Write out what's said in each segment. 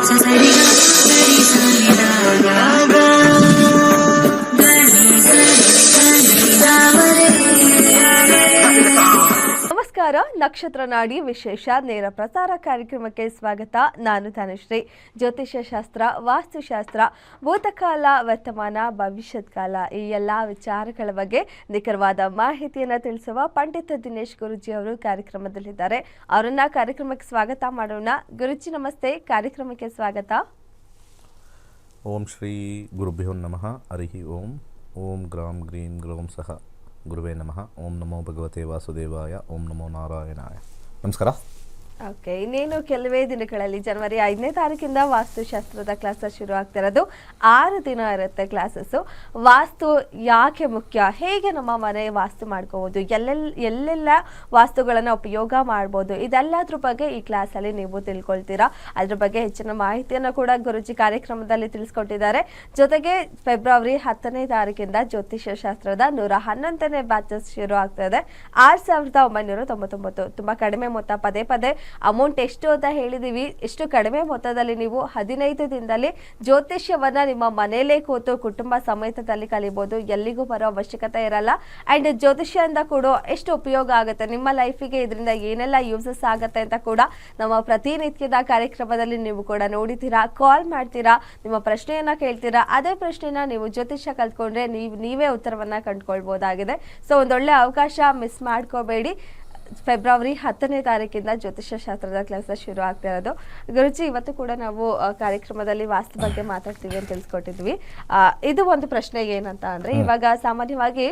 ನಮಸ್ಕಾರ. ನಕ್ಷತ್ರ ನಾಡಿ ವಿಶೇಷ ನೇರ ಪ್ರಸಾರ ಕಾರ್ಯಕ್ರಮಕ್ಕೆ ಸ್ವಾಗತ. ನಾನು ತನುಶ್ರೀ. ಜ್ಯೋತಿಷ್ಯ ಶಾಸ್ತ್ರ, ವಾಸ್ತುಶಾಸ್ತ್ರ, ಭೂತಕಾಲ, ವರ್ತಮಾನ, ಭವಿಷ್ಯತ್ ಕಾಲ ಈ ಎಲ್ಲ ವಿಚಾರಗಳ ಬಗ್ಗೆ ನಿಖರವಾದ ಮಾಹಿತಿಯನ್ನು ತಿಳಿಸುವ ಪಂಡಿತ ದಿನೇಶ್ ಗುರುಜಿ ಅವರು ಕಾರ್ಯಕ್ರಮದಲ್ಲಿದ್ದಾರೆ. ಅವರನ್ನ ಕಾರ್ಯಕ್ರಮಕ್ಕೆ ಸ್ವಾಗತ ಮಾಡೋಣ. ಗುರುಜಿ ನಮಸ್ತೆ, ಕಾರ್ಯಕ್ರಮಕ್ಕೆ ಸ್ವಾಗತ. ಓಂ ಶ್ರೀ ಗುರುಭ್ಯೋ ನಮಃ. ಹರಿ ಓಂ. ಓಂ ಗ್ರಾಂ ಗ್ರೀಂ ಗ್ಲೋಂ ಸಹ ಗುರುವೇ ನಮಃ. ಓಂ ನಮೋ ಭಗವತೆ ವಾಸುದೇವಾಯ. ಓಂ ನಮೋ ನಾರಾಯಣಾಯ. ನಮಸ್ಕಾರ. ಓಕೆ, ಇನ್ನೇನು ಕೆಲವೇ ದಿನಗಳಲ್ಲಿ ಜನವರಿ 5ನೇ ತಾರೀಕಿಂದ ವಾಸ್ತುಶಾಸ್ತ್ರದ ಕ್ಲಾಸಸ್ ಶುರು ಆಗ್ತಿರೋದು. 6 ದಿನ ಇರುತ್ತೆ ಕ್ಲಾಸಸ್ಸು. ವಾಸ್ತು ಯಾಕೆ ಮುಖ್ಯ, ಹೇಗೆ ನಮ್ಮ ಮನೆ ವಾಸ್ತು ಮಾಡ್ಕೋಬೋದು, ಎಲ್ಲೆಲ್ಲ ವಾಸ್ತುಗಳನ್ನು ಉಪಯೋಗ ಮಾಡ್ಬೋದು, ಇದೆಲ್ಲದ್ರ ಬಗ್ಗೆ ಈ ಕ್ಲಾಸಲ್ಲಿ ನೀವು ತಿಳ್ಕೊಳ್ತೀರಾ. ಅದ್ರ ಬಗ್ಗೆ ಹೆಚ್ಚಿನ ಮಾಹಿತಿಯನ್ನು ಕೂಡ ಗುರುಜಿ ಕಾರ್ಯಕ್ರಮದಲ್ಲಿ ತಿಳಿಸ್ಕೊಟ್ಟಿದ್ದಾರೆ. ಜೊತೆಗೆ ಫೆಬ್ರವರಿ 10ನೇ ತಾರೀಕಿಂದ ಜ್ಯೋತಿಷ್ಯ ಶಾಸ್ತ್ರದ 111ನೇ ಬ್ಯಾಚಸ್ ಶುರು ಆಗ್ತದೆ. 6,999. ತುಂಬ ಕಡಿಮೆ ಮೊತ್ತ. ಪದೇ ಪದೇ ಅಮೌಂಟ್ ಎಷ್ಟು ಅಂತ ಹೇಳಿದೀವಿ. ಎಷ್ಟು ಕಡಿಮೆ ಮೊತ್ತದಲ್ಲಿ ನೀವು 15 ದಿನದಲ್ಲಿ ಜ್ಯೋತಿಷ್ಯವನ್ನ ನಿಮ್ಮ ಮನೆಯಲ್ಲೇ ಕೂತು ಕುಟುಂಬ ಸಮೇತದಲ್ಲಿ ಕಲಿಬಹುದು. ಎಲ್ಲಿಗೂ ಬರೋ ಅವಶ್ಯಕತೆ ಇರಲ್ಲ. ಅಂಡ್ ಜ್ಯೋತಿಷ್ಯದಿಂದ ಕೂಡ ಎಷ್ಟು ಉಪಯೋಗ ಆಗುತ್ತೆ, ನಿಮ್ಮ ಲೈಫಿಗೆ ಇದರಿಂದ ಏನೆಲ್ಲ ಯೂಸಸ್ ಆಗುತ್ತೆ ಅಂತ ಕೂಡ ನಮ್ಮ ಪ್ರತಿನಿತ್ಯದ ಕಾರ್ಯಕ್ರಮದಲ್ಲಿ ನೀವು ಕೂಡ ನೋಡಿದ್ದೀರಾ. ಕಾಲ್ ಮಾಡ್ತೀರಾ, ನಿಮ್ಮ ಪ್ರಶ್ನೆಯನ್ನ ಕೇಳ್ತೀರಾ. ಅದೇ ಪ್ರಶ್ನೆನ ನೀವು ಜ್ಯೋತಿಷ್ಯ ಕಲ್ತ್ಕೊಂಡ್ರೆ ನೀವೇ ಉತ್ತರವನ್ನ ಕಂಡುಕೊಳ್ಬಹುದಾಗಿದೆ. ಸೊ ಒಂದೊಳ್ಳೆ ಅವಕಾಶ ಮಿಸ್ ಮಾಡ್ಕೋಬೇಡಿ. ಫೆಬ್ರವರಿ 10ನೇ ತಾರೀಕಿಂದ ಜ್ಯೋತಿಷ್ಯ ಶಾಸ್ತ್ರದ ಕ್ಲಾಸಸ್ ಶುರು ಆಗ್ತಾ ಇರೋದು. ಗುರುಜಿ, ಇವತ್ತು ಕೂಡ ನಾವು ಕಾರ್ಯಕ್ರಮದಲ್ಲಿ ವಾಸ್ತು ಬಗ್ಗೆ ಮಾತಾಡ್ತೀವಿ ಅಂತ ತಿಳಿಸ್ಕೊಟ್ಟಿದ್ವಿ. ಇದು ಒಂದು ಪ್ರಶ್ನೆ ಏನಂತ ಅಂದ್ರೆ, ಇವಾಗ ಸಾಮಾನ್ಯವಾಗಿ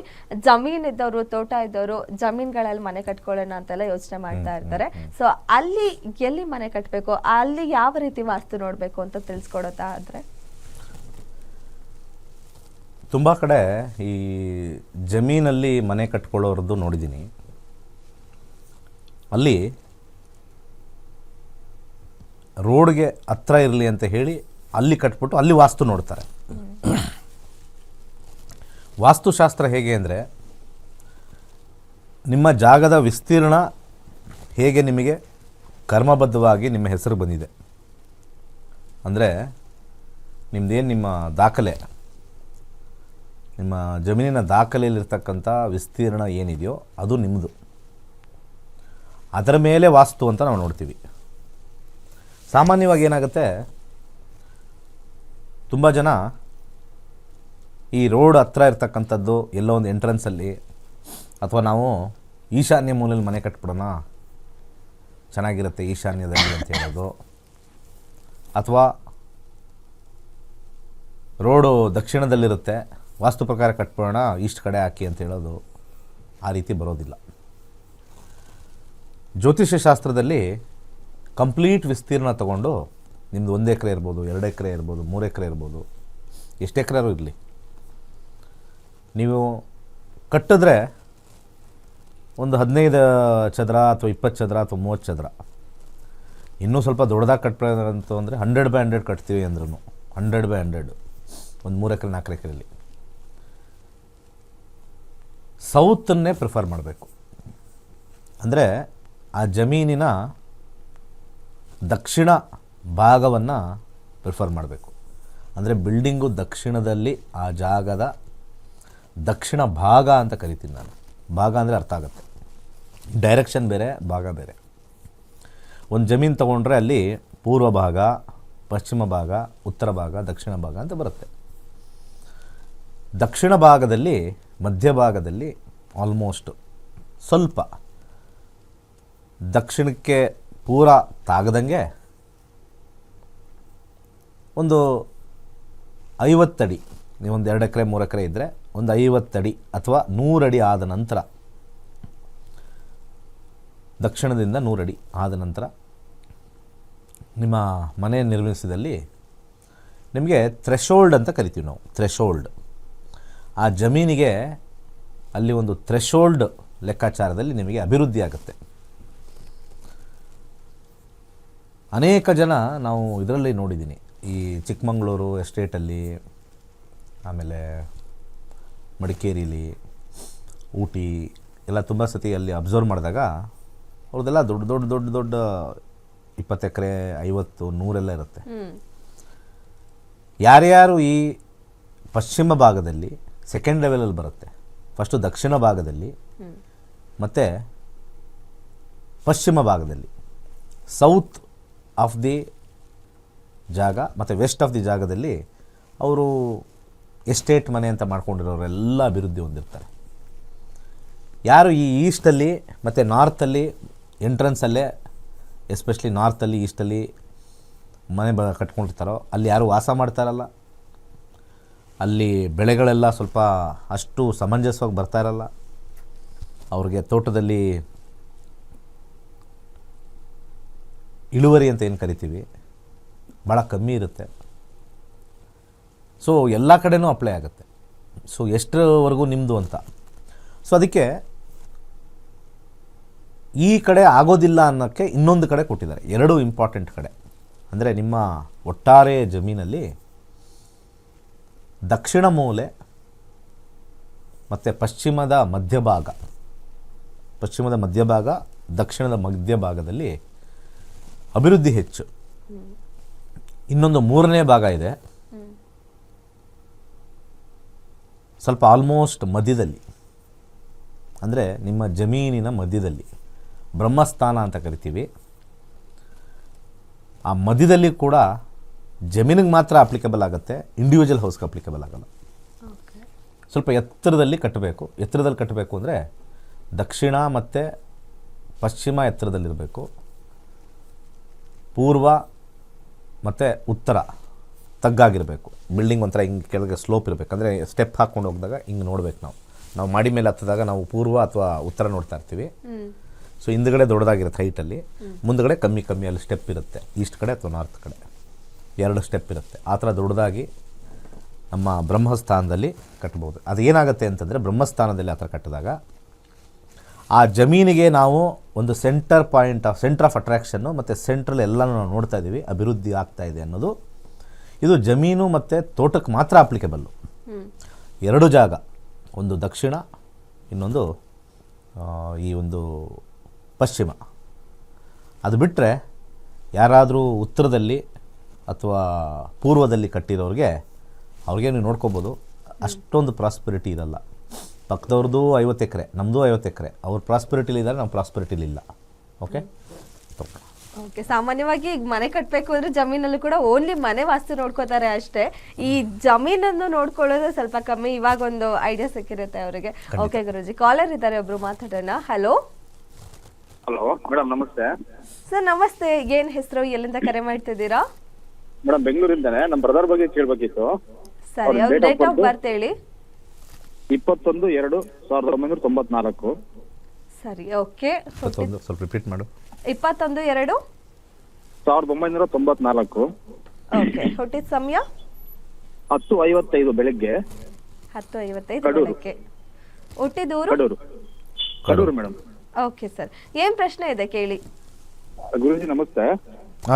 ಜಮೀನ್ ಇದ್ದವರು, ತೋಟ ಇದ್ದವರು ಜಮೀನ್ಗಳಲ್ಲಿ ಮನೆ ಕಟ್ಕೊಳ್ಳೋಣ ಅಂತೆಲ್ಲ ಯೋಚನೆ ಮಾಡ್ತಾ ಇರ್ತಾರೆ. ಸೊ ಅಲ್ಲಿ ಎಲ್ಲಿ ಮನೆ ಕಟ್ಟಬೇಕು, ಅಲ್ಲಿ ಯಾವ ರೀತಿ ವಾಸ್ತು ನೋಡ್ಬೇಕು ಅಂತ ತಿಳಿಸ್ಕೊಡೋತಾ ಆದ್ರೆ? ತುಂಬ ಕಡೆ ಈ ಜಮೀನಲ್ಲಿ ಮನೆ ಕಟ್ಕೊಳ್ಳೋರದ್ದು ನೋಡಿದ್ದೀನಿ. ಅಲ್ಲಿ ರೋಡ್ಗೆ ಹತ್ರ ಇರಲಿ ಅಂತ ಹೇಳಿ ಅಲ್ಲಿ ಕಟ್ಬಿಟ್ಟು ಅಲ್ಲಿ ವಾಸ್ತು ನೋಡ್ತಾರೆ. ವಾಸ್ತುಶಾಸ್ತ್ರ ಹೇಗೆ ಅಂದರೆ, ನಿಮ್ಮ ಜಾಗದ ವಿಸ್ತೀರ್ಣ ಹೇಗೆ ನಿಮಗೆ ಕರ್ಮಬದ್ಧವಾಗಿ ನಿಮ್ಮ ಹೆಸರು ಬಂದಿದೆ ಅಂದರೆ, ನಿಮ್ಮದೇನು ನಿಮ್ಮ ದಾಖಲೆ, ನಿಮ್ಮ ಜಮೀನಿನ ದಾಖಲೆಯಲ್ಲಿರ್ತಕ್ಕಂಥ ವಿಸ್ತೀರ್ಣ ಏನಿದೆಯೋ ಅದು ನಿಮ್ಮದು. ಅದರ ಮೇಲೆ ವಾಸ್ತು ಅಂತ ನಾವು ನೋಡ್ತೀವಿ. ಸಾಮಾನ್ಯವಾಗಿ ಏನಾಗುತ್ತೆ, ತುಂಬ ಜನ ಈ ರೋಡ್ ಹತ್ರ ಇರ್ತಕ್ಕಂಥದ್ದು ಎಲ್ಲೋ ಒಂದು ಎಂಟ್ರೆನ್ಸಲ್ಲಿ, ಅಥವಾ ನಾವು ಈಶಾನ್ಯ ಮೂಲೆಯಲ್ಲಿ ಮನೆ ಕಟ್ಬಿಡೋಣ ಚೆನ್ನಾಗಿರುತ್ತೆ ಈಶಾನ್ಯದಲ್ಲಿ ಅಂತ ಹೇಳೋದು, ಅಥವಾ ರೋಡು ದಕ್ಷಿಣದಲ್ಲಿರುತ್ತೆ ವಾಸ್ತು ಪ್ರಕಾರ ಕಟ್ಬಿಡೋಣ ಈಸ್ಟ್ ಕಡೆ ಹಾಕಿ ಅಂತ ಹೇಳೋದು, ಆ ರೀತಿ ಬರೋದಿಲ್ಲ. ಜ್ಯೋತಿಷ್ಯ ಶಾಸ್ತ್ರದಲ್ಲಿ ಕಂಪ್ಲೀಟ್ ವಿಸ್ತೀರ್ಣ ತಗೊಂಡು, ನಿಮ್ಮದು 1 ಎಕರೆ ಇರ್ಬೋದು, 2 ಎಕರೆ ಇರ್ಬೋದು, 3 ಎಕರೆ ಇರ್ಬೋದು, ಎಷ್ಟು ಎಕರೆಯೂ ಇರಲಿ, ನೀವು ಕಟ್ಟಿದ್ರೆ ಒಂದು 15 ಚದರ ಅಥವಾ 20 ಚದರ ಅಥವಾ 30 ಚದರ, ಇನ್ನೂ ಸ್ವಲ್ಪ ದೊಡ್ಡದಾಗಿ ಕಟ್ಬೋದಂತ ಅಂದರೆ 100/100 ಕಟ್ತೀವಿ ಅಂದ್ರೂ 100/100 ಒಂದು 3 ಎಕರೆ 4 ಎಕರೆಯಲ್ಲಿ ಸೌತನ್ನೇ ಪ್ರಿಫರ್ ಮಾಡಬೇಕು. ಅಂದರೆ ಆ ಜಮೀನಿನ ದಕ್ಷಿಣ ಭಾಗವನ್ನು ಪ್ರಿಫರ್ ಮಾಡಬೇಕು. ಅಂದರೆ ಬಿಲ್ಡಿಂಗು ದಕ್ಷಿಣದಲ್ಲಿ, ಆ ಜಾಗದ ದಕ್ಷಿಣ ಭಾಗ ಅಂತ ಕರಿತೀನಿ ನಾನು. ಭಾಗ ಅಂದರೆ ಅರ್ಥ ಆಗುತ್ತೆ, ಡೈರೆಕ್ಷನ್ ಬೇರೆ, ಭಾಗ ಬೇರೆ. ಒಂದು ಜಮೀನು ತೊಗೊಂಡ್ರೆ ಅಲ್ಲಿ ಪೂರ್ವ ಭಾಗ, ಪಶ್ಚಿಮ ಭಾಗ, ಉತ್ತರ ಭಾಗ, ದಕ್ಷಿಣ ಭಾಗ ಅಂತ ಬರುತ್ತೆ. ದಕ್ಷಿಣ ಭಾಗದಲ್ಲಿ, ಮಧ್ಯಭಾಗದಲ್ಲಿ ಆಲ್ಮೋಸ್ಟ್ ಸ್ವಲ್ಪ ದಕ್ಷಿಣಕ್ಕೆ ಪೂರ ತಾಗದಂಗೆ ಒಂದು 50 ಅಡಿ, ನೀವೊಂದು 2 ಎಕರೆ 3 ಎಕರೆ ಇದ್ದರೆ ಒಂದು 50 ಅಡಿ ಅಥವಾ 100 ಅಡಿ ಆದ ನಂತರ, ದಕ್ಷಿಣದಿಂದ 100 ಅಡಿ ಆದ ನಂತರ ನಿಮ್ಮ ಮನೆ ನಿರ್ಮಿಸಿದಲ್ಲಿ ನಿಮಗೆ ಥ್ರೆಶೋಲ್ಡ್ ಅಂತ ಕರಿತೀವಿ ನಾವು. ಥ್ರೆಶೋಲ್ಡ್, ಆ ಜಮೀನಿಗೆ ಅಲ್ಲಿ ಒಂದು ಥ್ರೆಶೋಲ್ಡ್ ಲೆಕ್ಕಾಚಾರದಲ್ಲಿ ನಿಮಗೆ ಅಭಿವೃದ್ಧಿ ಆಗುತ್ತೆ. ಅನೇಕ ಜನ ನಾವು ಇದರಲ್ಲಿ ನೋಡಿದ್ದೀನಿ, ಈ ಚಿಕ್ಕಮಗಳೂರು ಎಸ್ಟೇಟಲ್ಲಿ, ಆಮೇಲೆ ಮಡಿಕೇರಿಲಿ, ಊಟಿ ಎಲ್ಲ ತುಂಬ ಸತಿ ಅಲ್ಲಿ ಅಬ್ಸರ್ವ್ ಮಾಡಿದಾಗ ಅವ್ರದ್ದೆಲ್ಲ ದೊಡ್ಡ ದೊಡ್ಡ ದೊಡ್ಡ ದೊಡ್ಡ 20 ಎಕರೆ 50 100 ಇರುತ್ತೆ. ಹ್ಮ್ ಯಾರ್ಯಾರು ಈ ಪಶ್ಚಿಮ ಭಾಗದಲ್ಲಿ ಸೆಕೆಂಡ್ ಲೆವೆಲಲ್ಲಿ ಬರುತ್ತೆ, ಫಸ್ಟು ದಕ್ಷಿಣ ಭಾಗದಲ್ಲಿ ಮತ್ತು ಪಶ್ಚಿಮ ಭಾಗದಲ್ಲಿ, ಸೌತ್ ಆಫ್ ದಿ ಜಾಗ ಮತ್ತು ವೆಸ್ಟ್ ಆಫ್ ದಿ ಜಾಗದಲ್ಲಿ ಅವರು ಎಸ್ಟೇಟ್ ಮನೆ ಅಂತ ಮಾಡ್ಕೊಂಡಿರೋರೆಲ್ಲ ಅಭಿವೃದ್ಧಿ ಹೊಂದಿರ್ತಾರೆ. ಯಾರು ಈ ಈಸ್ಟಲ್ಲಿ ಮತ್ತು ನಾರ್ತಲ್ಲಿ ಎಂಟ್ರೆನ್ಸಲ್ಲೇ, ಎಸ್ಪೆಷಲಿ ನಾರ್ತಲ್ಲಿ ಈಸ್ಟಲ್ಲಿ ಮನೆ ಕಟ್ಕೊಂಡಿರ್ತಾರೋ ಅಲ್ಲಿ ಯಾರು ವಾಸ ಮಾಡ್ತಾರಲ್ಲ, ಅಲ್ಲಿ ಬೆಳೆಗಳೆಲ್ಲ ಸ್ವಲ್ಪ ಅಷ್ಟು ಸಮಂಜಸವಾಗಿ ಬರ್ತಾ ಇರಲ್ಲ, ಅವ್ರಿಗೆ ತೋಟದಲ್ಲಿ ಇಳುವರಿ ಅಂತ ಏನು ಕರಿತೀವಿ ಭಾಳ ಕಮ್ಮಿ ಇರುತ್ತೆ. ಸೊ ಎಲ್ಲ ಕಡೆನೂ ಅಪ್ಲೈ ಆಗುತ್ತೆ. ಸೊ ಎಷ್ಟರವರೆಗೂ ನಿಮ್ಮದು ಅಂತ. ಸೊ ಅದಕ್ಕೆ ಈ ಕಡೆ ಆಗೋದಿಲ್ಲ ಅನ್ನೋಕ್ಕೆ ಇನ್ನೊಂದು ಕಡೆ ಕೊಟ್ಟಿದ್ದಾರೆ, 2 ಇಂಪಾರ್ಟೆಂಟ್ ಕಡೆ. ಅಂದರೆ ನಿಮ್ಮ ಒಟ್ಟಾರೆ ಜಮೀನಲ್ಲಿ ದಕ್ಷಿಣ ಮೂಲೆ ಮತ್ತು ಪಶ್ಚಿಮದ ಮಧ್ಯಭಾಗ, ದಕ್ಷಿಣದ ಮಧ್ಯಭಾಗದಲ್ಲಿ ಅಭಿವೃದ್ಧಿ ಹೆಚ್ಚು. ಇನ್ನೊಂದು 3ನೇ ಭಾಗ ಇದೆ, ಸ್ವಲ್ಪ ಆಲ್ಮೋಸ್ಟ್ ಮಧ್ಯದಲ್ಲಿ, ಅಂದರೆ ನಿಮ್ಮ ಜಮೀನಿನ ಮಧ್ಯದಲ್ಲಿ ಬ್ರಹ್ಮಸ್ಥಾನ ಅಂತ ಕರಿತೀವಿ. ಆ ಮಧ್ಯದಲ್ಲಿ ಕೂಡ ಜಮೀನಿಗೆ ಮಾತ್ರ ಅಪ್ಲಿಕಬಲ್ ಆಗುತ್ತೆ, ಇಂಡಿವಿಜುವಲ್ ಹೌಸ್ಗೆ ಅಪ್ಲಿಕಬಲ್ ಆಗಲ್ಲ. ಸ್ವಲ್ಪ ಎತ್ತರದಲ್ಲಿ ಕಟ್ಟಬೇಕು. ಎತ್ತರದಲ್ಲಿ ಕಟ್ಟಬೇಕು ಅಂದರೆ ದಕ್ಷಿಣ ಮತ್ತು ಪಶ್ಚಿಮ ಎತ್ತರದಲ್ಲಿರಬೇಕು, ಪೂರ್ವ ಮತ್ತು ಉತ್ತರ ತಗ್ಗಾಗಿರಬೇಕು. ಬಿಲ್ಡಿಂಗ್ ಒಂಥರ ಹಿಂಗೆ ಕೆಳಗೆ ಸ್ಲೋಪ್ ಇರಬೇಕು. ಅಂದರೆ ಸ್ಟೆಪ್ ಹಾಕ್ಕೊಂಡು ಹೋಗಿದಾಗ ಹಿಂಗೆ ನೋಡ್ಬೇಕು. ನಾವು ಮಾಡಿ ಮೇಲೆ ಹತ್ತಿದಾಗ ನಾವು ಪೂರ್ವ ಅಥವಾ ಉತ್ತರ ನೋಡ್ತಾ ಇರ್ತೀವಿ. ಸೊ ಹಿಂದುಗಡೆ ದೊಡ್ಡದಾಗಿರುತ್ತೆ ಹೈಟಲ್ಲಿ, ಮುಂದುಗಡೆ ಕಮ್ಮಿ ಅಲ್ಲಿ ಸ್ಟೆಪ್ ಇರುತ್ತೆ, ಈಸ್ಟ್ ಕಡೆ ಅಥವಾ ನಾರ್ತ್ ಕಡೆ 2 ಸ್ಟೆಪ್ ಇರುತ್ತೆ. ಆ ಥರ ದೊಡ್ಡದಾಗಿ ನಮ್ಮ ಬ್ರಹ್ಮಸ್ಥಾನದಲ್ಲಿ ಕಟ್ಬೋದು. ಅದು ಏನಾಗುತ್ತೆ ಅಂತಂದರೆ, ಬ್ರಹ್ಮಸ್ಥಾನದಲ್ಲಿ ಆ ಥರ ಕಟ್ಟಿದಾಗ ಆ ಜಮೀನಿಗೆ ನಾವು ಒಂದು ಸೆಂಟರ್ ಆಫ್ ಅಟ್ರಾಕ್ಷನ್ನು ಮತ್ತು ಸೆಂಟ್ರಲ್ ಎಲ್ಲನೂ ನಾವು ನೋಡ್ತಾ ಇದ್ದೀವಿ, ಅಭಿವೃದ್ಧಿ ಆಗ್ತಾ ಇದೆ ಅನ್ನೋದು. ಇದು ಜಮೀನು ಮತ್ತು ತೋಟಕ್ಕೆ ಮಾತ್ರ ಅಪ್ಲಿಕಬಲ್ಲು. 2 ಜಾಗ, ಒಂದು ದಕ್ಷಿಣ, ಇನ್ನೊಂದು ಈ ಒಂದು ಪಶ್ಚಿಮ. ಅದು ಬಿಟ್ಟರೆ ಯಾರಾದರೂ ಉತ್ತರದಲ್ಲಿ ಅಥವಾ ಪೂರ್ವದಲ್ಲಿ ಕಟ್ಟಿರೋರಿಗೆ ಅವ್ರಿಗೆ ನೀವು ನೋಡ್ಕೋಬೋದು, ಅಷ್ಟೊಂದು ಪ್ರಾಸ್ಪೆರಿಟಿ ಇರಲ್ಲ. ಪಕ್ಕದವ್ರದ್ದು 50 ಎಕರೆ, ನಮ್ಮದು 50 ಎಕರೆ, ಅವ್ರ ಪ್ರಾಸ್ಪೆರಿಟಿಲಿ ಇದ್ದಾರೆ, ನಮ್ಮ ಪ್ರಾಸ್ಪೆರಿಟಿಲಿ ಇಲ್ಲ. ಓಕೆ, ಸಾಮಾನ್ಯವಾಗಿ ಈಗ ಮನೆ ಕಟ್ಟಬೇಕು ಅಂದ್ರೆ ಜಮೀನಲ್ಲೂ ಕೂಡ ಓನ್ಲಿ ಮನೆ ವಾಸ್ತು ನೋಡ್ಕೋತಾರೆ ಅಷ್ಟೇ. ಈ ಜಮೀನನ್ನು ನೋಡ್ಕೊಳ್ಳೋದು ಸ್ವಲ್ಪ ಕಮ್ಮಿ. ಇವಾಗ ಒಂದು ಐಡಿಯಾ ಸಿಕ್ಕಿರುತ್ತೆ ಅವರಿಗೆ. ಓಕೆ ಗುರುಜಿ, ಕಾಲರ್ ಇದ್ದಾರೆ, ಒಬ್ರು ಮಾತಾಡೋಣ. ಹಲೋ ಮೇಡಮ್, ನಮಸ್ತೆ. ಸರ್ ನಮಸ್ತೆ, ಏನ್ ಹೆಸರು, ಎಲ್ಲಿಂದ ಕರೆ ಮಾಡ್ತಿದ್ದೀರಾ? ಮೇಡಮ್, ಬೆಂಗಳೂರಿಂದಾನೆ. ನಮ್ಮ ಬ್ರದರ್ ಬಗ್ಗೆ ಕೇಳಬೇಕಿತ್ತು. ಸರಿ, ಅವ್ರ ಡೇಟ್ ಆಫ್ ಬರ್ತ್ ಹೇಳಿ. 21/2/1994. ಸರಿ, ಓಕೆ. ಸ್ವಲ್ಪ ರಿಪೀಟ್ ಮಾಡು. 21/2/1994. ಓಕೆ. ಹುಟ್ಟಿದ ಸಮಯ 10:55 ಬೆಳಿಗ್ಗೆ. 10:55 ಬೆಳಗ್ಗೆ. ಹುಟ್ಟಿದ ಊರು? ಕಡೂರು ಮೇಡಮ್. ಓಕೆ ಸರ್, ಏನ್ ಪ್ರಶ್ನೆ ಇದೆ ಕೇಳಿ. ಗುರುಜಿ ನಮಸ್ತೆ.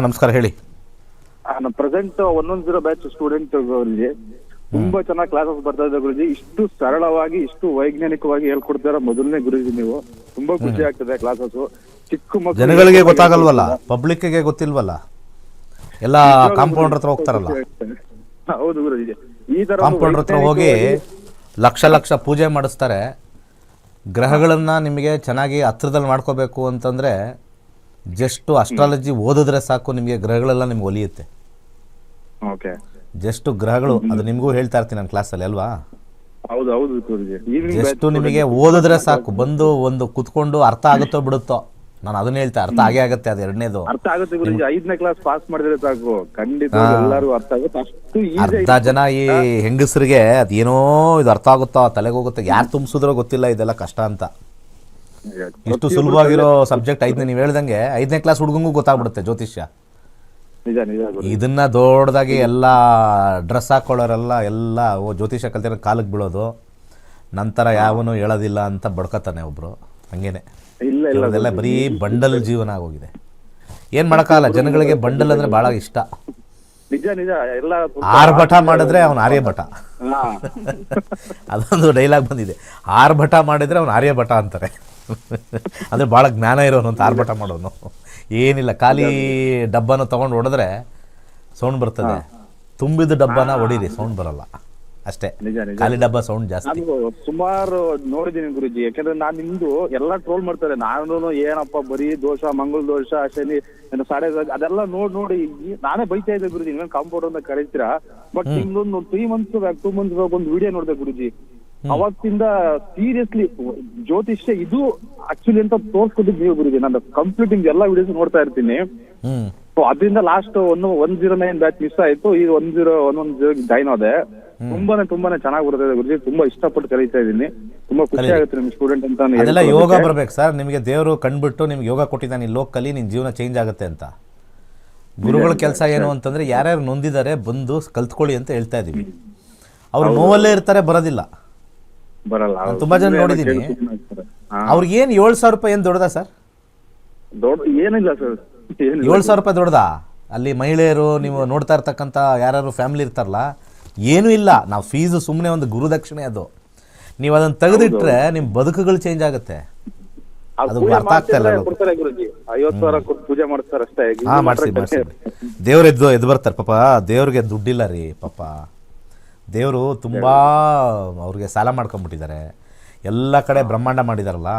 ನಮಸ್ಕಾರ, ಹೇಳಿ. ನಾನು ಪ್ರೆಸೆಂಟ್ 110 ಬ್ಯಾಚ್ ಸ್ಟೂಡೆಂಟ್ ಗುರುಜಿ. ತುಂಬಾ ಚೆನ್ನಾಗಿ ಕ್ಲಾಸಸ್ ಬರ್ತಾ ಇದೆ ಗುರುಜಿ. ಇಷ್ಟು ಸರಳವಾಗಿ, ಇಷ್ಟು ವೈಜ್ಞಾನಿಕವಾಗಿ ಹೇಳ್ಕೊಡ್ತಾರ ಮೊದಲನೇ ಗುರುಜಿ ನೀವು. ತುಂಬಾ ಖುಷಿ ಆಗ್ತದೆ ಕ್ಲಾಸಸ್. ಚಿಕ್ಕ ಮಕ್ಕಳು, ಜನಗಳಿಗೆ ಗೊತ್ತಾಗಲ್ವಲ್ಲ, ಪಬ್ಲಿಕ್ಗೆ ಗೊತ್ತಿಲ್ವಲ್ಲ, ಎಲ್ಲ ಕಾಂಪೌಂಡರ್ ಹತ್ರ ಹೋಗ್ತಾರಲ್ಲ. ಹೌದು ಗುರುಜಿ, ಈ ತರ ಕಾಂಪೌಂಡರ್ ಹತ್ರ ಹೋಗಿ ಲಕ್ಷ ಪೂಜೆ ಮಾಡಿಸ್ತಾರೆ. ಗ್ರಹಗಳನ್ನು ನಿಮಗೆ ಚೆನ್ನಾಗಿ ಹತ್ರದಲ್ಲಿ ಮಾಡ್ಕೋಬೇಕು ಅಂತಂದರೆ ಜಸ್ಟ್ ಅಸ್ಟ್ರಾಲಜಿ ಓದಿದ್ರೆ ಸಾಕು, ನಿಮಗೆ ಗ್ರಹಗಳೆಲ್ಲ ನಿಮ್ಗೆ ಒಲಿಯುತ್ತೆ. ಓಕೆ, ಜಸ್ಟ್ ಗ್ರಹಗಳು, ಅದು ನಿಮಗೂ ಹೇಳ್ತಾ ಇರ್ತೀನಿ ನನ್ನ ಕ್ಲಾಸಲ್ಲಿ ಅಲ್ವಾ. ಹೌದು ಹೌದು ಗುರುಜಿ. ಜಸ್ಟ್ ನಿಮಗೆ ಓದಿದ್ರೆ ಸಾಕು, ಬಂದು ಒಂದು ಕುತ್ಕೊಂಡು ಅರ್ಥ ಆಗುತ್ತೋ ಬಿಡುತ್ತೋ, ನಾನು ಅದನ್ನ ಹೇಳ್ತಾ, ಅರ್ಥ ಆಗೇ ಆಗುತ್ತೆ. ಅದು ಎರಡನೇದು ಅರ್ಥ ಆಗುತ್ತೆ ಗುರುಜಿ. 5ನೇ ಕ್ಲಾಸ್ ಪಾಸ್ ಮಾಡಿದ್ರೆ ಸಾಕು, ಖಂಡಿತ ಎಲ್ಲರೂ ಅರ್ಥ ಆಗುತ್ತೆ. ಅಷ್ಟು ಅರ್ಧ ಜನ ಈ ಹೆಂಗಸರಿಗೆ ಅದೇನೋ ಇದು ಅರ್ಥ ಆಗುತ್ತೋ, ತಲೆಗೆ ಹೋಗುತ್ತೆ, ಯಾರು ತುಂಬಿಸಿದ್ರೋ ಗೊತ್ತಿಲ್ಲ ಇದೆಲ್ಲ ಕಷ್ಟ ಅಂತ. ಇಷ್ಟು ಸುಲಭವಾಗಿರೋ ಸಬ್ಜೆಕ್ಟ್ ನೀವು ಹೇಳ್ದಂಗೆ 5ನೇ ಕ್ಲಾಸ್ ಹುಡುಗಂಗೂ ಗೊತ್ತಾಗ್ಬಿಡುತ್ತೆ ಜ್ಯೋತಿಷ್ಯ. ನಿಜ ನಿಜ. ಇದನ್ನ ದೊಡ್ಡದಾಗಿ ಎಲ್ಲ ಡ್ರೆಸ್ ಹಾಕೊಳ್ಳೋರೆಲ್ಲ ಎಲ್ಲ ಜ್ಯೋತಿಷ್ಯ ಕಲ್ತಿರೋ ಕಾಲಕ್ಕೆ ಬೀಳೋದು, ನಂತರ ಯಾವನು ಹೇಳೋದಿಲ್ಲ ಅಂತ ಬಡ್ಕೋತಾನೆ ಒಬ್ರು. ಹಂಗೇನೆ ಅದೆಲ್ಲ ಬರೀ ಬಂಡಲ್ ಜೀವನ ಆಗೋಗಿದೆ. ಏನ್ ಮಾಡೋಕ್ಕಾಗಲ್ಲ, ಜನಗಳಿಗೆ ಬಂಡಲ್ ಅಂದ್ರೆ ಬಹಳ ಇಷ್ಟ. ನಿಜ ನಿಜ. ಎಲ್ಲ ಆರ್ಭಟ ಮಾಡಿದ್ರೆ ಅವನು ಆರ್ಯಭಟ. ಅದೊಂದು ಡೈಲಾಗ್ ಬಂದಿದೆ, ಆರ್ಭಟ ಮಾಡಿದ್ರೆ ಅವನು ಆರ್ಯಭಟ ಅಂತಾರೆ. ಅಂದ್ರೆ ಬಹಳ ಜ್ಞಾನ ಇರೋನು ಅಂತ ಆರ್ಭಟ ಮಾಡೋನು. ಏನಿಲ್ಲ, ಖಾಲಿ ಡಬ್ಬನ ತಗೊಂಡು ಹೊಡೆದ್ರೆ ಸೌಂಡ್ ಬರ್ತದೆ, ತುಂಬಿದ ಡಬ್ಬನ ಹೊಡೀರಿ ಸೌಂಡ್ ಬರಲ್ಲ ಅಷ್ಟೇ. ನಿಜ ನಿಜ. ಖಾಲಿ ಡಬ್ಬ ಸೌಂಡ್ ಜಾಸ್ತಿ. ನಾನು ಸುಮಾರು ನೋಡಿದೀನಿ ಗುರುಜಿ, ಯಾಕಂದ್ರೆ ನಾನು ನಿಮ್ದು ಎಲ್ಲಾ ಟ್ರೋಲ್ ಮಾಡ್ತಾರೆ. ನಾನು ಏನಪ್ಪ ಬರೀ ದೋಷ, ಮಂಗಳ ದೋಷ, ಶನಿ ಸಾಡೆ ಅದೆಲ್ಲ ನೋಡಿ ನಾನೇ ಬೈತಾ ಇದ್ದೆ ಗುರುಜಿ. ನೀವು ಕಾಂಪೌಂಡ್ ಅಂತ ಕರೀತೀರಾ, ಬಟ್ ನಿಮ್ದೊಂದು 3 months ಬ್ಯಾಕ್ 2 months ಬ್ಯಾಕ್ ಒಂದು ವಿಡಿಯೋ ನೋಡಿದೆ ಗುರುಜಿ. ಅವತ್ತಿಂದ ಸೀರಿಯಸ್ಲಿ ಜ್ಯೋತಿಷ್ಯ ಇದು ಆಕ್ಚುಲಿ ಅಂತ ತೋರ್ಸ್ಕೊಟ್ಟಿದ್ ನೀವು ಗುರುಜಿ. ನಾನು ಕಂಪ್ಲೀಟ್ ಎಲ್ಲಾ ವಿಡಿಯೋಸ್ ನೋಡ್ತಾ ಇರ್ತೀನಿ. ಸೊ ಅದರಿಂದ ಲಾಸ್ಟ್ 109 ಬ್ಯಾಚ್ ಮಿಸ್ ಆಯ್ತು, ಈಗ 1011 ಜಾಯ್ನ್ ಆದೆ. ತುಂಬಾನೇ ಚೆನ್ನಾಗಿ ಬರ್ತದೆ ಗುರುಜಿ. ತುಂಬಾ ಇಷ್ಟಪಟ್ಟು ಕಲಿತಾ ಇದೀನಿ. ತುಂಬಾ ಖುಷಿ ಆಗುತ್ತೆ ನಿಮ್ ಸ್ಟೂಡೆಂಟ್ ಅಂತ. ಅದೆಲ್ಲ ಯೋಗ ಬರ್ಬೇಕು ಸರ್. ನಿಮಗೆ ದೇವರು ಕಂಡ್ಬಿಟ್ಟು ನಿಮ್ಗೆ ಯೋಗ ಕೊಟ್ಟಿದ್ದಾನೆ, ಇಲ್ಲಿ ಹೋಗಿ ಕಲಿ, ನಿನ್ ಜೀವನ ಚೇಂಜ್ ಆಗುತ್ತೆ ಅಂತ. ಗುರುಗಳ ಕೆಲಸ ಏನು ಅಂತಂದ್ರೆ ಯಾರ್ಯಾರು ನೊಂದಿದ್ದಾರೆ ಬಂದು ಕಲ್ತ್ಕೊಳ್ಳಿ ಅಂತ ಹೇಳ್ತಾ ಇದೀವಿ. ಅವ್ರು ನೋವಲ್ಲೇ ಇರ್ತಾರೆ, ಬರೋದಿಲ್ಲ. ಬರಲ್ಲ. ನಾನು ತುಂಬಾ ಜನ ನೋಡಿದೀನಿ. ಅವ್ರಿಗೆ ಏನ್ 7,000 ರೂಪಾಯಿ ಏನ್ ದೊಡ್ಡದಾ ಸರ್? ದೊಡ್ಡ ಏನಿಲ್ಲ ಸರ್. 7,000 ರೂಪಾಯಿ ದೊಡ್ಡದಾ? ಅಲ್ಲಿ ಮಹಿಳೆಯರು ನೀವು ನೋಡ್ತಾ ಇರ್ತಕ್ಕಂಥ ಯಾರು ಫ್ಯಾಮಿಲಿ ಇರ್ತಾರಲ್ಲ, ಏನೂ ಇಲ್ಲ. ನಾವು ಫೀಸು ಸುಮ್ಮನೆ ಒಂದು ಗುರುದಕ್ಷಿಣೆ ಅದು. ನೀವು ಅದನ್ನ ತೆಗೆದಿಟ್ರೆ ನಿಮ್ಮ ಬದುಕುಗಳು ಚೇಂಜ್ ಆಗುತ್ತೆ. ಅದು ಅರ್ಥ ಆಗ್ತಾ ಇಲ್ಲ. 50,000 ಕೊಟ್ಟು ಪೂಜೆ ಮಾಡ್ತಾರೆ ಅಷ್ಟೇ. ಮಾಡಿಸಿ ದೇವ್ರು ಎದ್ದು ಬರ್ತಾರೆ. ಪಾಪ ದೇವ್ರಿಗೆ ದುಡ್ಡಿಲ್ಲ ರೀ. ಪಾಪ ದೇವರು ತುಂಬಾ ಅವ್ರಿಗೆ ಸಾಲ ಮಾಡ್ಕೊಂಡ್ಬಿಟ್ಟಿದ್ದಾರೆ. ಎಲ್ಲ ಕಡೆ ಬ್ರಹ್ಮಾಂಡ ಮಾಡಿದಾರಲ್ಲ,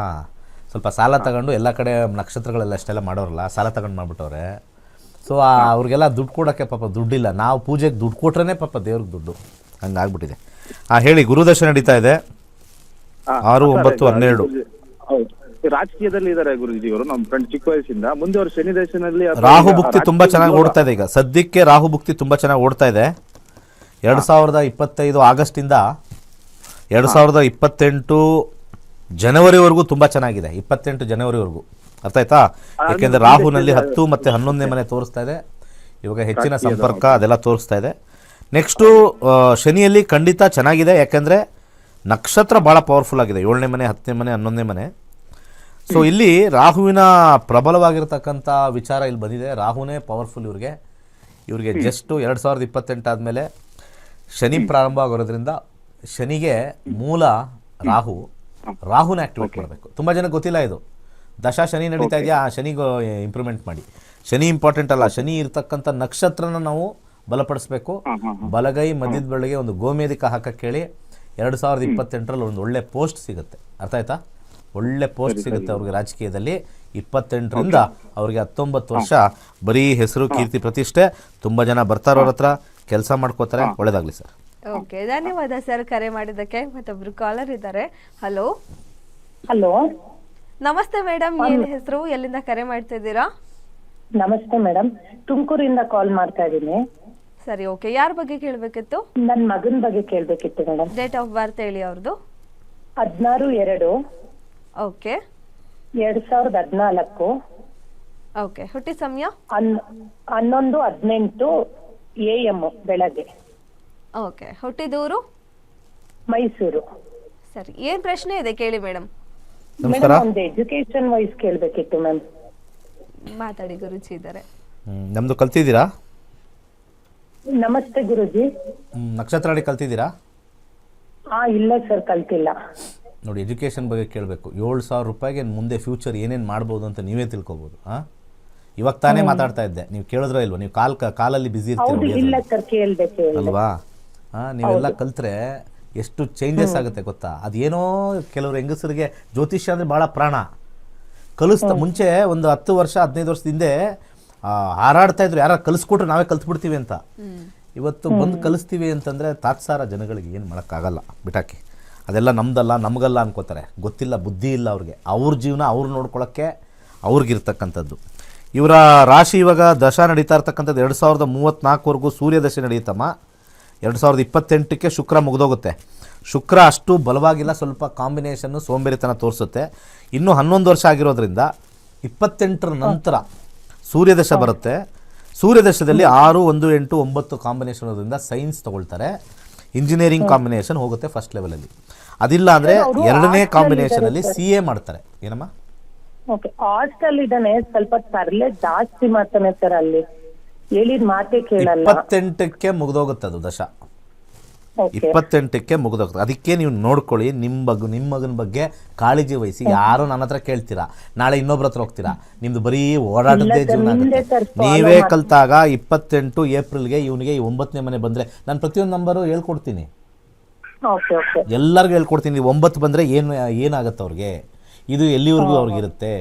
ಸ್ವಲ್ಪ ಸಾಲ ತಗೊಂಡು ಎಲ್ಲ ಕಡೆ ನಕ್ಷತ್ರಗಳೆಲ್ಲ ಅಷ್ಟೆಲ್ಲ ಮಾಡೋರಲ್ಲ, ಸಾಲ ತಗೊಂಡು ಮಾಡ್ಬಿಟ್ಟವ್ರೆ. ಸೊ ಅವ್ರಿಗೆಲ್ಲ ದುಡ್ಡು ಕೊಡೋಕ್ಕೆ ಪಾಪ ದುಡ್ಡಿಲ್ಲ. ನಾವು ಪೂಜೆಗೆ ದುಡ್ಡು ಕೊಟ್ರೇ ಪಾಪ ದೇವ್ರಿಗೆ ದುಡ್ಡು, ಹಂಗಾಗ್ಬಿಟ್ಟಿದೆ. ಹೇಳಿ, ಗುರುದರ್ಶನ ನಡೀತಾ ಇದೆ 6, 9, 12. ರಾಜಕೀಯದಲ್ಲಿ ಇದಾರೆ ಗುರುಜಿ ಅವರು, ನಮ್ಮ ಫ್ರೆಂಡ್ ಚಿಕ್ಕ ವಯಸ್ಸಿಂದ. ಮುಂದೆ ಅವರು ಶನಿ ದೇಶದಲ್ಲಿ ರಾಹು ಭುಕ್ತಿ ತುಂಬಾ ಚೆನ್ನಾಗಿ ಓಡ್ತಾ ಇದೆ. ಈಗ ಸದ್ಯಕ್ಕೆ ರಾಹು ಭುಕ್ತಿ ತುಂಬಾ ಚೆನ್ನಾಗಿ ಓಡ್ತಾ ಇದೆ. 2025 ಆಗಸ್ಟಿಂದ 2028 ಜನವರಿವರೆಗೂ ತುಂಬ ಚೆನ್ನಾಗಿದೆ. 28 ಜನವರಿವರೆಗೂ, ಅರ್ಥ ಆಯ್ತಾ? ಯಾಕೆಂದರೆ ರಾಹುನಲ್ಲಿ 10 ಮತ್ತು 11ನೇ ಮನೆ ತೋರಿಸ್ತಾ ಇದೆ. ಇವಾಗ ಹೆಚ್ಚಿನ ಸಂಪರ್ಕ ಅದೆಲ್ಲ ತೋರಿಸ್ತಾ ಇದೆ. ನೆಕ್ಸ್ಟು ಶನಿಯಲ್ಲಿ ಖಂಡಿತ ಚೆನ್ನಾಗಿದೆ. ಯಾಕೆಂದರೆ ನಕ್ಷತ್ರ ಭಾಳ ಪವರ್ಫುಲ್ ಆಗಿದೆ. 7ನೇ ಮನೆ, 10ನೇ ಮನೆ, 11ನೇ ಮನೆ. ಸೊ ಇಲ್ಲಿ ರಾಹುವಿನ ಪ್ರಬಲವಾಗಿರ್ತಕ್ಕಂಥ ವಿಚಾರ ಇಲ್ಲಿ ಬಂದಿದೆ. ರಾಹುನೇ ಪವರ್ಫುಲ್ ಇವ್ರಿಗೆ ಜಸ್ಟು 2028 ಆದಮೇಲೆ ಶನಿ ಪ್ರಾರಂಭ ಆಗೋದ್ರಿಂದ ಶನಿಗೆ ಮೂಲ ರಾಹುನ ಆಕ್ಟಿವೇಟ್ ಮಾಡಬೇಕು. ತುಂಬ ಜನಕ್ಕೆ ಗೊತ್ತಿಲ್ಲ ಇದು. ದಶಾ ಶನಿ ನಡೀತಾ ಇದೆಯಾ, ಶನಿಗೂ ಇಂಪ್ರೂವ್ಮೆಂಟ್ ಮಾಡಿ. ಶನಿ ಇಂಪಾರ್ಟೆಂಟ್ ಅಲ್ಲ, ಶನಿ ಇರ್ತಕ್ಕಂಥ ನಕ್ಷತ್ರನ ನಾವು ಬಲಪಡಿಸ್ಬೇಕು. ಬಲಗೈ ಮಧ್ಯದ ಬೆಳಗ್ಗೆ ಒಂದು ಗೋಮೇಧಿಕ ಹಾಕಕ್ಕೆ ಹೇಳಿ 2028ರಲ್ಲಿ ಒಂದು ಒಳ್ಳೆ ಪೋಸ್ಟ್ ಸಿಗುತ್ತೆ. ಅರ್ಥ ಆಯ್ತಾ? ಒಳ್ಳೆ ಪೋಸ್ಟ್ ಸಿಗುತ್ತೆ ಅವ್ರಿಗೆ ರಾಜಕೀಯದಲ್ಲಿ. 28ರಿಂದ ಅವ್ರಿಗೆ 19 ವರ್ಷ ಬರೀ ಹೆಸರು, ಕೀರ್ತಿ, ಪ್ರತಿಷ್ಠೆ. ತುಂಬ ಜನ ಬರ್ತಾರೆ ಅವ್ರ ಹತ್ರ, ಕೆಲಸ ಮಾಡ್ಕೋತಾರೆ. ಒಳ್ಳೇದಾಗ್ಲಿ ಸರ್. ಓಕೆ, ಧನ್ಯವಾದ ಸರ್ ಕರೆ ಮಾಡಿದ್ದಕ್ಕೆ. ಮತ್ತೊಬ್ರು ಕಾಲರ್ ಇದ್ದಾರೆ. ಹಲೋ ಹಲೋ, ನಮಸ್ತೆ ಮೇಡಮ್, ಏನ್ ಹೆಸರು, ಎಲ್ಲಿಂದ ಕರೆ ಮಾಡ್ತಾ ಇದ್ದೀರಾ? ನಮಸ್ತೆ ಮೇಡಮ್, ತುಮಕೂರಿಂದ ಕಾಲ್ ಮಾಡ್ತಾ ಇದ್ದೀನಿ. ಸರಿ, ಓಕೆ. ಯಾರ ಬಗ್ಗೆ ಕೇಳಬೇಕಿತ್ತು? ನನ್ನ ಮಗನ ಬಗ್ಗೆ ಕೇಳಬೇಕಿತ್ತು ಮೇಡಮ್. ಡೇಟ್ ಆಫ್ ಬರ್ತ್ ಹೇಳಿ ಅವ್ರದ್ದು. 16/2. ಓಕೆ. 2014. ಓಕೆ. ಹುಟ್ಟಿ ಸಮಯ 11:18 AM ಬೆಳಗ್ಗೆ. ಓಕೆ. ಹುಟ್ಟಿದೂರು ಮೈಸೂರು. ಸರಿ, ಏನ್ ಪ್ರಶ್ನೆ ಇದೆ ಕೇಳಿ ಮೇಡಮ್. ನಮಸ್ಕಾರ. ಒಂದು ಎಜುಕೇಶನ್ ವೈಸ್ ಕೇಳಬೇಕಿತ್ತು ಮ್ಯಾಮ್. ಮಾತಾಡಿ, ಗುರುಜಿ ಇದ್ದಾರೆ. ನಮ್ಮದು ಕಲ್ತಿದ್ದೀರಾ? ನಮಸ್ತೆ ಗುರುಜಿ. ನಕ್ಷತ್ರ ಅಡಿ ಕಲ್ತಿದ್ದೀರಾ? ಇಲ್ಲ ಸರ್, ಕಲ್ತಿಲ್ಲ. ನೋಡಿ, ಎಜುಕೇಷನ್ ಬಗ್ಗೆ ಕೇಳಬೇಕು. 7,000 ರೂಪಾಯಿಗೆ ಮುಂದೆ ಫ್ಯೂಚರ್ ಏನೇನು ಮಾಡ್ಬೋದು ಅಂತ ನೀವೇ ತಿಳ್ಕೊಬೋದು. ಇವಾಗ ತಾನೇ ಮಾತಾಡ್ತಾ ಇದ್ದೆ, ನೀವು ಕೇಳಿದ್ರೋ ಇಲ್ವಾ? ನೀವು ಕಾಲಲ್ಲಿ ಬ್ಯುಸಿ ಇರ್ತೀರ ಅಲ್ವಾ? ನೀವೆಲ್ಲ ಕಲ್ತ್ರೆ ಎಷ್ಟು ಚೇಂಜಸ್ ಆಗುತ್ತೆ ಗೊತ್ತಾ? ಅದೇನೋ ಕೆಲವರು ಹೆಂಗಸರಿಗೆ ಜ್ಯೋತಿಷ್ಯ ಅಂದರೆ ಭಾಳ ಪ್ರಾಣ. ಮುಂಚೆ ಒಂದು 10 ವರ್ಷ 15 ವರ್ಷದ ಹಿಂದೆ ಹಾರಾಡ್ತಾ ಇದ್ರು, ಯಾರು ಕಲಿಸ್ಕೊಟ್ರು ನಾವೇ ಕಲ್ತ್ಬಿಡ್ತೀವಿ ಅಂತ. ಇವತ್ತು ಬಂದು ಕಲಿಸ್ತೀವಿ ಅಂತಂದರೆ ತಾತ್ಸಾರ ಜನಗಳಿಗೆ ಏನು ಮಾಡೋಕ್ಕಾಗಲ್ಲ, ಬಿಟಾಕಿ. ಅದೆಲ್ಲ ನಮ್ದಲ್ಲ, ನಮಗಲ್ಲ ಅನ್ಕೋತಾರೆ. ಗೊತ್ತಿಲ್ಲ, ಬುದ್ಧಿ ಇಲ್ಲ ಅವ್ರಿಗೆ. ಅವ್ರ ಜೀವನ ಅವ್ರು ನೋಡ್ಕೊಳ್ಳೋಕ್ಕೆ ಅವ್ರಿಗಿರ್ತಕ್ಕಂಥದ್ದು. ಇವರ ರಾಶಿ ಇವಾಗ ದಶಾ ನಡೀತಾ ಇರ್ತಕ್ಕಂಥದ್ದು 2034ವರೆಗೂ ಸೂರ್ಯ ದಶೆ ನಡೆಯುತ್ತಮ್ಮ. 2028ಕ್ಕೆ ಶುಕ್ರ ಮುಗಿದೋಗುತ್ತೆ. ಶುಕ್ರ ಅಷ್ಟು ಬಲವಾಗಿಲ್ಲ, ಸ್ವಲ್ಪ ಕಾಂಬಿನೇಷನ್ನು ಸೋಂಬೇರಿತನ ತೋರಿಸುತ್ತೆ. ಇನ್ನೂ 11 ವರ್ಷ ಆಗಿರೋದ್ರಿಂದ 28ರ ನಂತರ ಸೂರ್ಯದಶ ಬರುತ್ತೆ. ಸೂರ್ಯದಶದಲ್ಲಿ 6, 1, 8, 9 ಕಾಂಬಿನೇಷನ್ ಇರೋದ್ರಿಂದ ಸೈನ್ಸ್ ತೊಗೊಳ್ತಾರೆ. ಇಂಜಿನಿಯರಿಂಗ್ ಕಾಂಬಿನೇಷನ್ ಹೋಗುತ್ತೆ ಫಸ್ಟ್ ಲೆವೆಲಲ್ಲಿ. ಅದಿಲ್ಲ ಅಂದರೆ 2ನೇ ಕಾಂಬಿನೇಷನಲ್ಲಿ CA ಮಾಡ್ತಾರೆ. ಏನಮ್ಮ? ಓಕೆ, ಹಾಸ್ಟೆಲ್ ಇದ್ದಾನೆ, ಸ್ವಲ್ಪ ತರಲೆ ಜಾಸ್ತಿ ಮಾಡ್ತಾನೆ ಸರ್. ಅಲ್ಲಿ ಹೇಳಿದ ಮಾತೇ ಕೇಳಲ್ಲ. 28ಕ್ಕೆ ಮುಗಿದೋಗುತ್ತೆ ಅದು ದಶ. Okay. 28ಕ್ಕೆ ಮುಗಿದೋಗ್ತದೆ. ಅದಕ್ಕೆ ನೀವು ನೋಡ್ಕೊಳ್ಳಿ, ನಿಮ್ಮ ಮಗನ ಬಗ್ಗೆ ಕಾಳಜಿ ವಹಿಸಿ. ಯಾರೋ ನನ್ನ ಹತ್ರ ಕೇಳ್ತೀರಾ, ನಾಳೆ ಇನ್ನೊಬ್ರ ಹತ್ರ ಹೋಗ್ತೀರಾ, ನಿಮ್ದು ಬರೀ ಓಡಾಟದ್ದೇ ಜೀವನ ಆಗುತ್ತೆ. ನೀವೇ ಕಲ್ತಾಗ 28 ಏಪ್ರಿಲ್ಗೆ ಇವನಿಗೆ 9ನೇ ಮನೆ ಬಂದರೆ ನಾನು ಪ್ರತಿಯೊಂದು ನಂಬರು ಹೇಳ್ಕೊಡ್ತೀನಿ, ಎಲ್ಲರಿಗೂ ಹೇಳ್ಕೊಡ್ತೀನಿ. 9 ಬಂದರೆ ಏನಾಗುತ್ತೆ ಅವ್ರಿಗೆ, ಇದು ಎಲ್ಲಿವರೆಗೂ ಅವ್ರಿಗಿರುತ್ತೆ.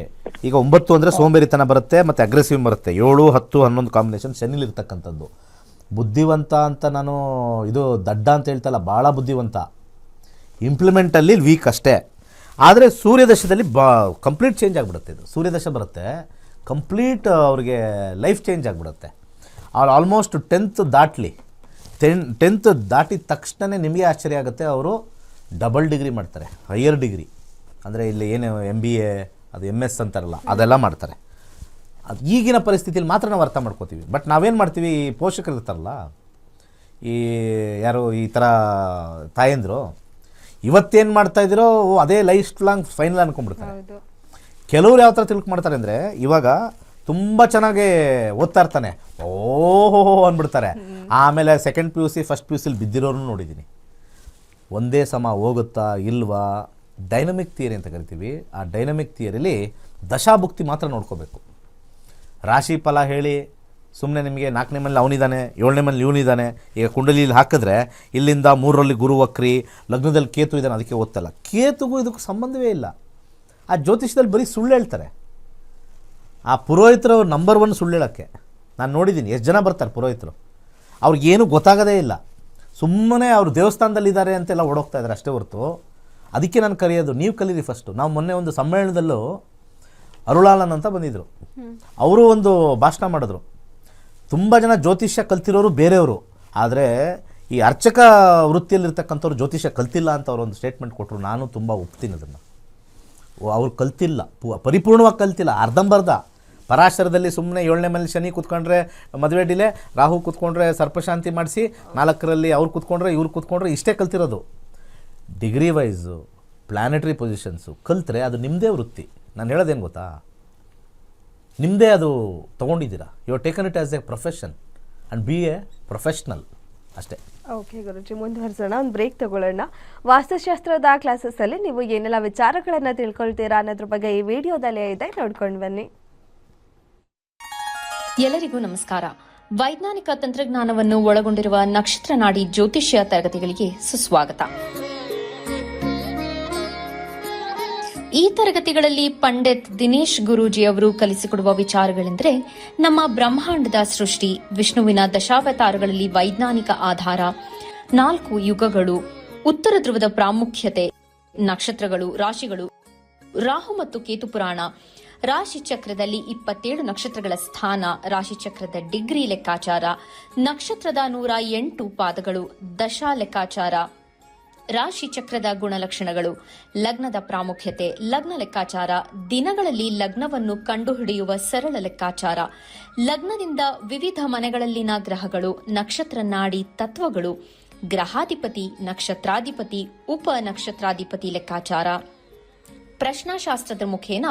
ಈಗ 9 ಅಂದರೆ ಸೋಂಬೇರಿತನ ಬರುತ್ತೆ ಮತ್ತು ಅಗ್ರೆಸಿವ್ ಬರುತ್ತೆ. 7, 10, 11 ಕಾಂಬಿನೇಷನ್ ಶನಿಲಿರ್ತಕ್ಕಂಥದ್ದು. ಬುದ್ಧಿವಂತ ಅಂತ ನಾನು ಇದು ದಡ್ಡ ಅಂತ ಹೇಳ್ತಲ್ಲ, ಭಾಳ ಬುದ್ಧಿವಂತ, ಇಂಪ್ಲಿಮೆಂಟಲ್ಲಿ ವೀಕ್ ಅಷ್ಟೇ. ಆದರೆ ಸೂರ್ಯದಶದಲ್ಲಿ ಕಂಪ್ಲೀಟ್ ಚೇಂಜ್ ಆಗಿಬಿಡುತ್ತೆ. ಇದು ಸೂರ್ಯದಶ ಬರುತ್ತೆ, ಕಂಪ್ಲೀಟ್ ಅವ್ರಿಗೆ ಲೈಫ್ ಚೇಂಜ್ ಆಗಿಬಿಡುತ್ತೆ. ಅವ್ರು ಆಲ್ಮೋಸ್ಟ್ 10th ದಾಟಲಿ, 10th ದಾಟಿದ ತಕ್ಷಣ ನಿಮಗೆ ಆಶ್ಚರ್ಯ ಆಗುತ್ತೆ, ಅವರು ಡಬಲ್ ಡಿಗ್ರಿ ಮಾಡ್ತಾರೆ, ಹೈಯರ್ ಡಿಗ್ರಿ. ಅಂದರೆ ಇಲ್ಲಿ ಏನು MBA ಅದು MS ಅಂತಾರಲ್ಲ, ಅದೆಲ್ಲ ಮಾಡ್ತಾರೆ. ಅದು ಈಗಿನ ಪರಿಸ್ಥಿತಿಯಲ್ಲಿ ಮಾತ್ರ ನಾವು ಅರ್ಥ ಮಾಡ್ಕೋತೀವಿ. ಬಟ್ ನಾವೇನು ಮಾಡ್ತೀವಿ, ಈ ಪೋಷಕರು ಇರ್ತಾರಲ್ಲ, ಈ ಯಾರು ಈ ಥರ ತಾಯಂದರು ಇವತ್ತೇನು ಮಾಡ್ತಾಯಿದ್ದೀರೋ ಅದೇ ಲೈಫ್ ಲಾಂಗ್ ಫೈನಲ್ ಅಂದ್ಕೊಂಡ್ಬಿಡ್ತಾರೆ. ಕೆಲವ್ರು ಯಾವ ಥರ ಮಾಡ್ತಾರೆ ಅಂದರೆ, ಇವಾಗ ತುಂಬ ಚೆನ್ನಾಗಿ ಓದ್ತಾ ಇರ್ತಾನೆ, ಓಹೋ ಅಂದ್ಬಿಡ್ತಾರೆ. ಆಮೇಲೆ ಸೆಕೆಂಡ್ PUC ಫಸ್ಟ್ PUCಲಿ ಬಿದ್ದಿರೋರು ನೋಡಿದ್ದೀನಿ. ಒಂದೇ ಸಮ ಹೋಗುತ್ತಾ ಇಲ್ವಾ, ಡೈನಮಿಕ್ ಥಿಯರಿ ಅಂತ ಕರಿತೀವಿ. ಆ ಡೈನಮಿಕ್ ಥಿಯರಿಲಿ ದಶಾಭುಕ್ತಿ ಮಾತ್ರ ನೋಡ್ಕೋಬೇಕು. ರಾಶಿ ಫಲ ಹೇಳಿ ಸುಮ್ಮನೆ ನಿಮಗೆ 4ನೇ ಮನೇಲಿ ಅವನಿದ್ದಾನೆ, 7ನೇ ಮನೇಲಿ ಇವನಿದ್ದಾನೆ, ಈಗ ಕುಂಡಲಿಯಲ್ಲಿ ಹಾಕಿದ್ರೆ ಇಲ್ಲಿಂದ 3ರಲ್ಲಿ ಗುರು ವಕ್ರಿ, ಲಗ್ನದಲ್ಲಿ ಕೇತು ಇದ್ದಾನೆ, ಅದಕ್ಕೆ ಓದ್ತಲ್ಲ. ಕೇತುಗೂ ಇದಕ್ಕೂ ಸಂಬಂಧವೇ ಇಲ್ಲ. ಆ ಜ್ಯೋತಿಷದಲ್ಲಿ ಬರೀ ಸುಳ್ಳು ಹೇಳ್ತಾರೆ. ಆ ಪುರೋಹಿತರು ನಂಬರ್ 1 ಸುಳ್ಳು ಹೇಳೋಕ್ಕೆ ನಾನು ನೋಡಿದ್ದೀನಿ. ಎಷ್ಟು ಜನ ಬರ್ತಾರೆ ಪುರೋಹಿತರು, ಅವ್ರಿಗೇನು ಗೊತ್ತಾಗೋದೇ ಇಲ್ಲ, ಸುಮ್ಮನೆ ಅವರು ದೇವಸ್ಥಾನದಲ್ಲಿದ್ದಾರೆ ಅಂತೆಲ್ಲ ಓಡೋಗ್ತಾ ಇದ್ದಾರೆ ಅಷ್ಟೇ ಹೊರತು. ಅದಕ್ಕೆ ನಾನು ಕರೆಯೋದು, ನೀವು ಕಲೀರಿ ಫಸ್ಟು. ನಾವು ಮೊನ್ನೆ ಒಂದು ಸಮ್ಮೇಳನದಲ್ಲೂ ಅರುಳಾಲನ್ ಅಂತ ಬಂದಿದ್ದರು, ಅವರು ಒಂದು ಭಾಷಣ ಮಾಡಿದ್ರು. ತುಂಬ ಜನ ಜ್ಯೋತಿಷ್ಯ ಕಲ್ತಿರೋರು ಬೇರೆಯವರು, ಆದರೆ ಈ ಅರ್ಚಕ ವೃತ್ತಿಯಲ್ಲಿರ್ತಕ್ಕಂಥವ್ರು ಜ್ಯೋತಿಷ್ಯ ಕಲ್ತಿಲ್ಲ ಅಂತ ಅವರು ಒಂದು ಸ್ಟೇಟ್ಮೆಂಟ್ ಕೊಟ್ಟರು. ನಾನು ತುಂಬ ಒಪ್ತೀನಿ ಅದನ್ನು. ಅವ್ರು ಕಲ್ತಿಲ್ಲ, ಪರಿಪೂರ್ಣವಾಗಿ ಕಲ್ತಿಲ್ಲ, ಅರ್ಧಂಬರ್ಧ. ಪರಾಶರದಲ್ಲಿ ಸುಮ್ಮನೆ 7ನೇ ಮನೇಲಿ ಶನಿ ಕೂತ್ಕೊಂಡ್ರೆ ಮದುವೆ ಡಿಲೆ, ರಾಹು ಕೂತ್ಕೊಂಡ್ರೆ ಸರ್ಪಶಾಂತಿ ಮಾಡಿಸಿ, 4ರಲ್ಲಿ ಅವ್ರು ಕೂತ್ಕೊಂಡ್ರೆ ಇವ್ರು ಕೂತ್ಕೊಂಡ್ರೆ, ಇಷ್ಟೇ ಕಲ್ತಿರೋದು. ಡಿಗ್ರಿ ವೈಸು ಪ್ಲ್ಯಾನೆಟ್ರಿ ಪೊಸಿಷನ್ಸು ಕಲ್ತ್ರೆ ಅದು ನಿಮ್ಮದೇ ವೃತ್ತಿ. ನಾನು ಹೇಳೋದೇನು ಗೊತ್ತಾ, ನಿಮ್ಮದೇ ಅದು ತೊಗೊಂಡಿದ್ದೀರಾ. You are taken it as a profession and be a professional ಅಷ್ಟೇ. ಓಕೆ ಗುರುಜಿ, ಮುಂದುವರಿಸೋಣ, ಒಂದು ಬ್ರೇಕ್ ತಗೊಳ್ಳೋಣ. ವಾಸ್ತುಶಾಸ್ತ್ರದ ಕ್ಲಾಸಸ್ಸಲ್ಲಿ ನೀವು ಏನೆಲ್ಲ ವಿಚಾರಗಳನ್ನು ತಿಳ್ಕೊಳ್ತೀರಾ ಅನ್ನೋದ್ರ ಬಗ್ಗೆ ಈ ವಿಡಿಯೋದಲ್ಲೇ ಇದೆ, ನೋಡ್ಕೊಂಡು ಬನ್ನಿ. ಎಲ್ಲರಿಗೂ ನಮಸ್ಕಾರ. ವೈಜ್ಞಾನಿಕ ತಂತ್ರಜ್ಞಾನವನ್ನು ಒಳಗೊಂಡಿರುವ ನಕ್ಷತ್ರ ನಾಡಿ ಜ್ಯೋತಿಷ್ಯ ತರಗತಿಗಳಿಗೆ ಸುಸ್ವಾಗತ. ಈ ತರಗತಿಗಳಲ್ಲಿ ಪಂಡಿತ್ ದಿನೇಶ್ ಗುರೂಜಿ ಅವರು ಕಲಿಸಿಕೊಡುವ ವಿಚಾರಗಳೆಂದರೆ, ನಮ್ಮ ಬ್ರಹ್ಮಾಂಡದ ಸೃಷ್ಟಿ, ವಿಷ್ಣುವಿನ ದಶಾವತಾರಗಳಲ್ಲಿ ವೈಜ್ಞಾನಿಕ ಆಧಾರ, 4 ಯುಗಗಳು, ಉತ್ತರ ಧ್ರುವದ ಪ್ರಾಮುಖ್ಯತೆ, ನಕ್ಷತ್ರಗಳು, ರಾಶಿಗಳು, ರಾಹು ಮತ್ತು ಕೇತು ಪುರಾಣ, ರಾಶಿ ಚಕ್ರದಲ್ಲಿ 27 ನಕ್ಷತ್ರಗಳ ಸ್ಥಾನ, ರಾಶಿ ಚಕ್ರದ ಡಿಗ್ರಿ ಲೆಕ್ಕಾಚಾರ, ನಕ್ಷತ್ರದ 108 ಪಾದಗಳು, ದಶಾ ಲೆಕ್ಕಾಚಾರ, ರಾಶಿ ಚಕ್ರದ ಗುಣಲಕ್ಷಣಗಳು, ಲಗ್ನದ ಪ್ರಾಮುಖ್ಯತೆ, ಲಗ್ನ ಲೆಕ್ಕಾಚಾರ, ದಿನಗಳಲ್ಲಿ ಲಗ್ನವನ್ನು ಕಂಡುಹಿಡಿಯುವ ಸರಳ ಲೆಕ್ಕಾಚಾರ, ಲಗ್ನದಿಂದ ವಿವಿಧ ಮನೆಗಳಲ್ಲಿನ ಗ್ರಹಗಳು, ನಕ್ಷತ್ರ ನಾಡಿ ತತ್ವಗಳು, ಗ್ರಹಾಧಿಪತಿ, ನಕ್ಷತ್ರಾಧಿಪತಿ, ಉಪ ನಕ್ಷತ್ರಾಧಿಪತಿ ಲೆಕ್ಕಾಚಾರ, ಪ್ರಶ್ನಾಶಾಸ್ತ್ರದ ಮುಖೇನ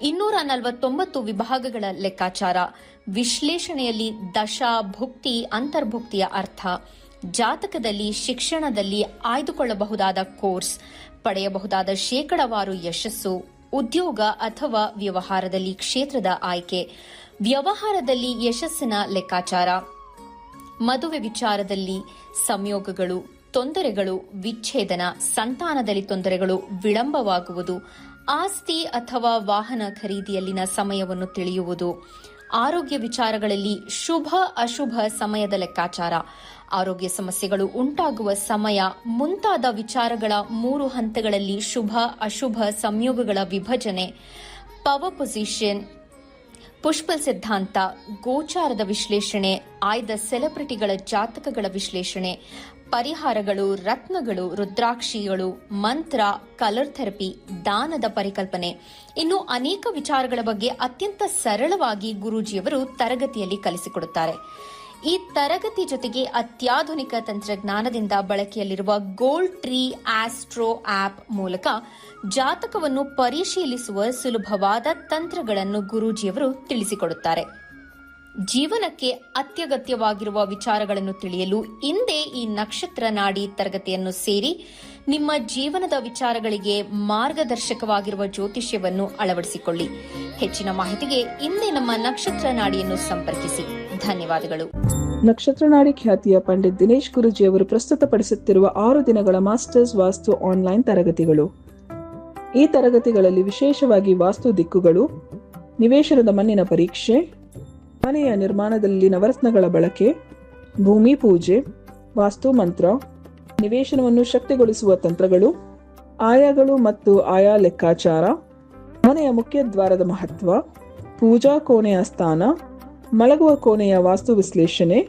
249 ವಿಭಾಗಗಳ ಲೆಕ್ಕಾಚಾರ, ವಿಶ್ಲೇಷಣೆಯಲ್ಲಿ ದಶಾ, ಭುಕ್ತಿ, ಅಂತರ್ಭುಕ್ತಿಯ ಅರ್ಥ, ಜಾತಕದಲ್ಲಿ, ಶಿಕ್ಷಣದಲ್ಲಿ ಆಯ್ದುಕೊಳ್ಳಬಹುದಾದ ಕೋರ್ಸ್, ಪಡೆಯಬಹುದಾದ ಶೇಕಡವಾರು ಯಶಸ್ಸು, ಉದ್ಯೋಗ ಅಥವಾ ವ್ಯವಹಾರದಲ್ಲಿ ಕ್ಷೇತ್ರದ ಆಯ್ಕೆ, ವ್ಯವಹಾರದಲ್ಲಿ ಯಶಸ್ಸಿನ ಲೆಕ್ಕಾಚಾರ, ಮದುವೆ ವಿಚಾರದಲ್ಲಿ ಸಂಯೋಗಗಳು, ತೊಂದರೆಗಳು, ವಿಚ್ಛೇದನ, ಸಂತಾನದಲ್ಲಿ ತೊಂದರೆಗಳು, ವಿಳಂಬವಾಗುವುದು, ಆಸ್ತಿ ಅಥವಾ ವಾಹನ ಖರೀದಿಯಲ್ಲಿನ ಸಮಯವನ್ನು ತಿಳಿಯುವುದು, ಆರೋಗ್ಯ ವಿಚಾರಗಳಲ್ಲಿ ಶುಭ ಅಶುಭ ಸಮಯದ ಲೆಕ್ಕಾಚಾರ, ಆರೋಗ್ಯ ಸಮಸ್ಯೆಗಳು ಉಂಟಾಗುವ ಸಮಯ ಮುಂತಾದ ವಿಚಾರಗಳ 3 ಹಂತಗಳಲ್ಲಿ ಶುಭ ಅಶುಭ ಸಂಯೋಗಗಳ ವಿಭಜನೆ, ಪವರ್ ಪೊಸಿಷನ್, ಪುಷ್ಪಲ್ ಸಿದ್ಧಾಂತ, ಗೋಚಾರದ ವಿಶ್ಲೇಷಣೆ, ಆಯ್ದ ಸೆಲೆಬ್ರಿಟಿಗಳ ಜಾತಕಗಳ ವಿಶ್ಲೇಷಣೆ, ಪರಿಹಾರಗಳು, ರತ್ನಗಳು, ರುದ್ರಾಕ್ಷಿಗಳು, ಮಂತ್ರ, ಕಲರ್ ಥೆರಪಿ, ದಾನದ ಪರಿಕಲ್ಪನೆ, ಇನ್ನು ಅನೇಕ ವಿಚಾರಗಳ ಬಗ್ಗೆ ಅತ್ಯಂತ ಸರಳವಾಗಿ ಗುರೂಜಿಯವರು ತರಗತಿಯಲ್ಲಿ ಕಲಿಸಿಕೊಡುತ್ತಾರೆ. ಈ ತರಗತಿ ಜೊತೆಗೆ ಅತ್ಯಾಧುನಿಕ ತಂತ್ರಜ್ಞಾನದಿಂದ ಬಳಕೆಯಲ್ಲಿರುವ ಗೋಲ್ಡ್ ಟ್ರೀ ಆಸ್ಟ್ರೋ ಆಪ್ ಮೂಲಕ ಜಾತಕವನ್ನು ಪರಿಶೀಲಿಸುವ ಸುಲಭವಾದ ತಂತ್ರಗಳನ್ನು ಗುರೂಜಿಯವರು ತಿಳಿಸಿಕೊಡುತ್ತಾರೆ. ಜೀವನಕ್ಕೆ ಅತ್ಯಗತ್ಯವಾಗಿರುವ ವಿಚಾರಗಳನ್ನು ತಿಳಿಯಲು ಇಂದೇ ಈ ನಕ್ಷತ್ರ ನಾಡಿ ತರಗತಿಯನ್ನು ಸೇರಿ ನಿಮ್ಮ ಜೀವನದ ವಿಚಾರಗಳಿಗೆ ಮಾರ್ಗದರ್ಶಕವಾಗಿರುವ ಜ್ಯೋತಿಷ್ಯವನ್ನು ಅಳವಡಿಸಿಕೊಳ್ಳಿ. ಹೆಚ್ಚಿನ ಮಾಹಿತಿಗೆ ಇಂದೇ ನಮ್ಮ ನಕ್ಷತ್ರ ನಾಡಿಯನ್ನು ಸಂಪರ್ಕಿಸಿ. ಧನ್ಯವಾದಗಳು. ನಕ್ಷತ್ರ ನಾಡಿ ಖ್ಯಾತಿಯ ಪಂಡಿತ್ ದಿನೇಶ್ ಗುರೂಜಿ ಅವರು ಪ್ರಸ್ತುತಪಡಿಸುತ್ತಿರುವ 6 ದಿನಗಳ ಮಾಸ್ಟರ್ಸ್ ವಾಸ್ತು ಆನ್ಲೈನ್ ತರಗತಿಗಳು. ಈ ತರಗತಿಗಳಲ್ಲಿ ವಿಶೇಷವಾಗಿ ವಾಸ್ತು ದಿಕ್ಕುಗಳು, ನಿವೇಶನದ ಮಣ್ಣಿನ ಪರೀಕ್ಷೆ, ಮನೆಯ ನಿರ್ಮಾಣದಲ್ಲಿ ನವರತ್ನಗಳ ಬಳಕೆ, ಭೂಮಿ ಪೂಜೆ, ವಾಸ್ತು ಮಂತ್ರ, ನಿವೇಶನವನ್ನು ಶಕ್ತಿಗೊಳಿಸುವ ತಂತ್ರಗಳು, ಆಯಾಗಳು ಮತ್ತು ಆಯಾ ಲೆಕ್ಕಾಚಾರ, ಮನೆಯ ಮುಖ್ಯ ದ್ವಾರದ ಮಹತ್ವ, ಪೂಜಾ ಕೋಣೆಯ ಸ್ಥಾನ, ಮಲಗುವ ಕೋಣೆಯ ವಾಸ್ತು ವಿಶ್ಲೇಷಣೆ,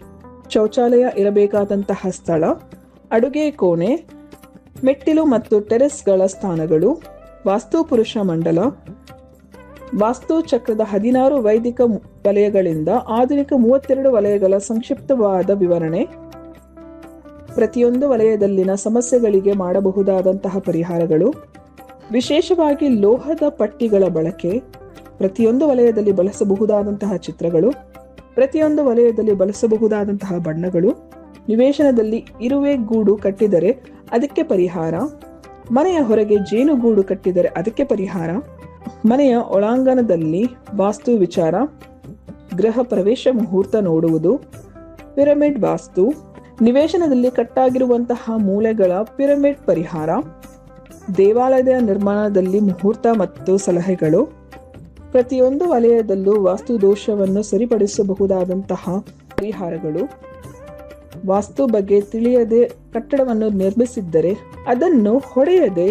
ಶೌಚಾಲಯ ಇರಬೇಕಾದಂತಹ ಸ್ಥಳ, ಅಡುಗೆ ಕೋಣೆ, ಮೆಟ್ಟಿಲು ಮತ್ತು ಟೆರೆಸ್ಗಳ ಸ್ಥಾನಗಳು, ವಾಸ್ತು ಪುರುಷ ಮಂಡಲ, ವಾಸ್ತು ಚಕ್ರದ 16 ವೈದಿಕ ವಲಯಗಳಿಂದ ಆಧುನಿಕ 32 ವಲಯಗಳ ಸಂಕ್ಷಿಪ್ತವಾದ ವಿವರಣೆ, ಪ್ರತಿಯೊಂದು ವಲಯದಲ್ಲಿನ ಸಮಸ್ಯೆಗಳಿಗೆ ಮಾಡಬಹುದಾದಂತಹ ಪರಿಹಾರಗಳು, ವಿಶೇಷವಾಗಿ ಲೋಹದ ಪಟ್ಟಿಗಳ ಬಳಕೆ, ಪ್ರತಿಯೊಂದು ವಲಯದಲ್ಲಿ ಬಳಸಬಹುದಾದಂತಹ ಚಿತ್ರಗಳು, ಪ್ರತಿಯೊಂದು ವಲಯದಲ್ಲಿ ಬಳಸಬಹುದಾದಂತಹ ಬಣ್ಣಗಳು, ನಿವೇಶನದಲ್ಲಿ ಇರುವೆ ಗೂಡು ಕಟ್ಟಿದರೆ ಅದಕ್ಕೆ ಪರಿಹಾರ, ಮನೆಯ ಹೊರಗೆ ಜೇನುಗೂಡು ಕಟ್ಟಿದರೆ ಅದಕ್ಕೆ ಪರಿಹಾರ, ಮನೆಯ ಒಳಾಂಗಣದಲ್ಲಿ ವಾಸ್ತು ವಿಚಾರ, ಗೃಹ ಪ್ರವೇಶ ಮುಹೂರ್ತ ನೋಡುವುದು, ಪಿರಮಿಡ್ ವಾಸ್ತು, ನಿವೇಶನದಲ್ಲಿ ಕಟ್ಟಾಗಿರುವಂತಹ ಮೂಲೆಗಳ ಪಿರಮಿಡ್ ಪರಿಹಾರ, ದೇವಾಲಯದ ನಿರ್ಮಾಣದಲ್ಲಿ ಮುಹೂರ್ತ ಮತ್ತು ಸಲಹೆಗಳು, ಪ್ರತಿಯೊಂದು ವಲಯದಲ್ಲೂ ವಾಸ್ತು ದೋಷವನ್ನು ಸರಿಪಡಿಸಬಹುದಾದಂತಹ ಪರಿಹಾರಗಳು, ವಾಸ್ತು ಬಗ್ಗೆ ತಿಳಿಯದೆ ಕಟ್ಟಡವನ್ನು ನಿರ್ಮಿಸಿದ್ದರೆ ಅದನ್ನು ಹೊಡೆಯದೆ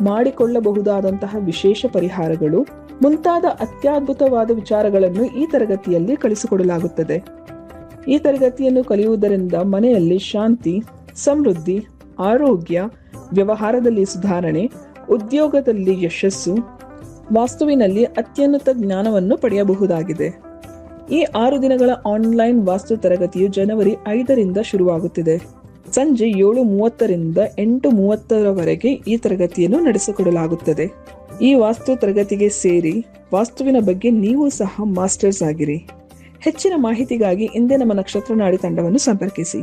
ಮಾಡಿಕೊಳ್ಳಬಹುದಾದಂತಹ ವಿಶೇಷ ಪರಿಹಾರಗಳು ಮುಂತಾದ ಅತ್ಯದ್ಭುತವಾದ ವಿಚಾರಗಳನ್ನು ಈ ತರಗತಿಯಲ್ಲಿ ಕಲಿಸಿಕೊಡಲಾಗುತ್ತದೆ. ಈ ತರಗತಿಯನ್ನು ಕಲಿಯುವುದರಿಂದ ಮನೆಯಲ್ಲಿ ಶಾಂತಿ, ಸಮೃದ್ಧಿ, ಆರೋಗ್ಯ, ವ್ಯವಹಾರದಲ್ಲಿ ಸುಧಾರಣೆ, ಉದ್ಯೋಗದಲ್ಲಿ ಯಶಸ್ಸು, ವಾಸ್ತುವಿನಲ್ಲಿ ಅತ್ಯುನ್ನತ ಜ್ಞಾನವನ್ನು ಪಡೆಯಬಹುದಾಗಿದೆ. ಈ 6 ದಿನಗಳ ಆನ್ಲೈನ್ ವಾಸ್ತು ತರಗತಿಯು ಜನವರಿ 5ರಿಂದ ಶುರುವಾಗುತ್ತಿದೆ. ಸಂಜೆ 7:30ರಿಂದ 8:30ರವರೆಗೆ ಈ ತರಗತಿಯನ್ನು ನಡೆಸಿಕೊಡಲಾಗುತ್ತದೆ. ಈ ವಾಸ್ತು ತರಗತಿಗೆ ಸೇರಿ ವಾಸ್ತುವಿನ ಬಗ್ಗೆ ನೀವು ಸಹ ಮಾಸ್ಟರ್ಸ್ ಆಗಿರಿ. ಹೆಚ್ಚಿನ ಮಾಹಿತಿಗಾಗಿ ಇಂದೇ ನಮ್ಮ ನಕ್ಷತ್ರ ನಾಡಿ ತಂಡವನ್ನು ಸಂಪರ್ಕಿಸಿ.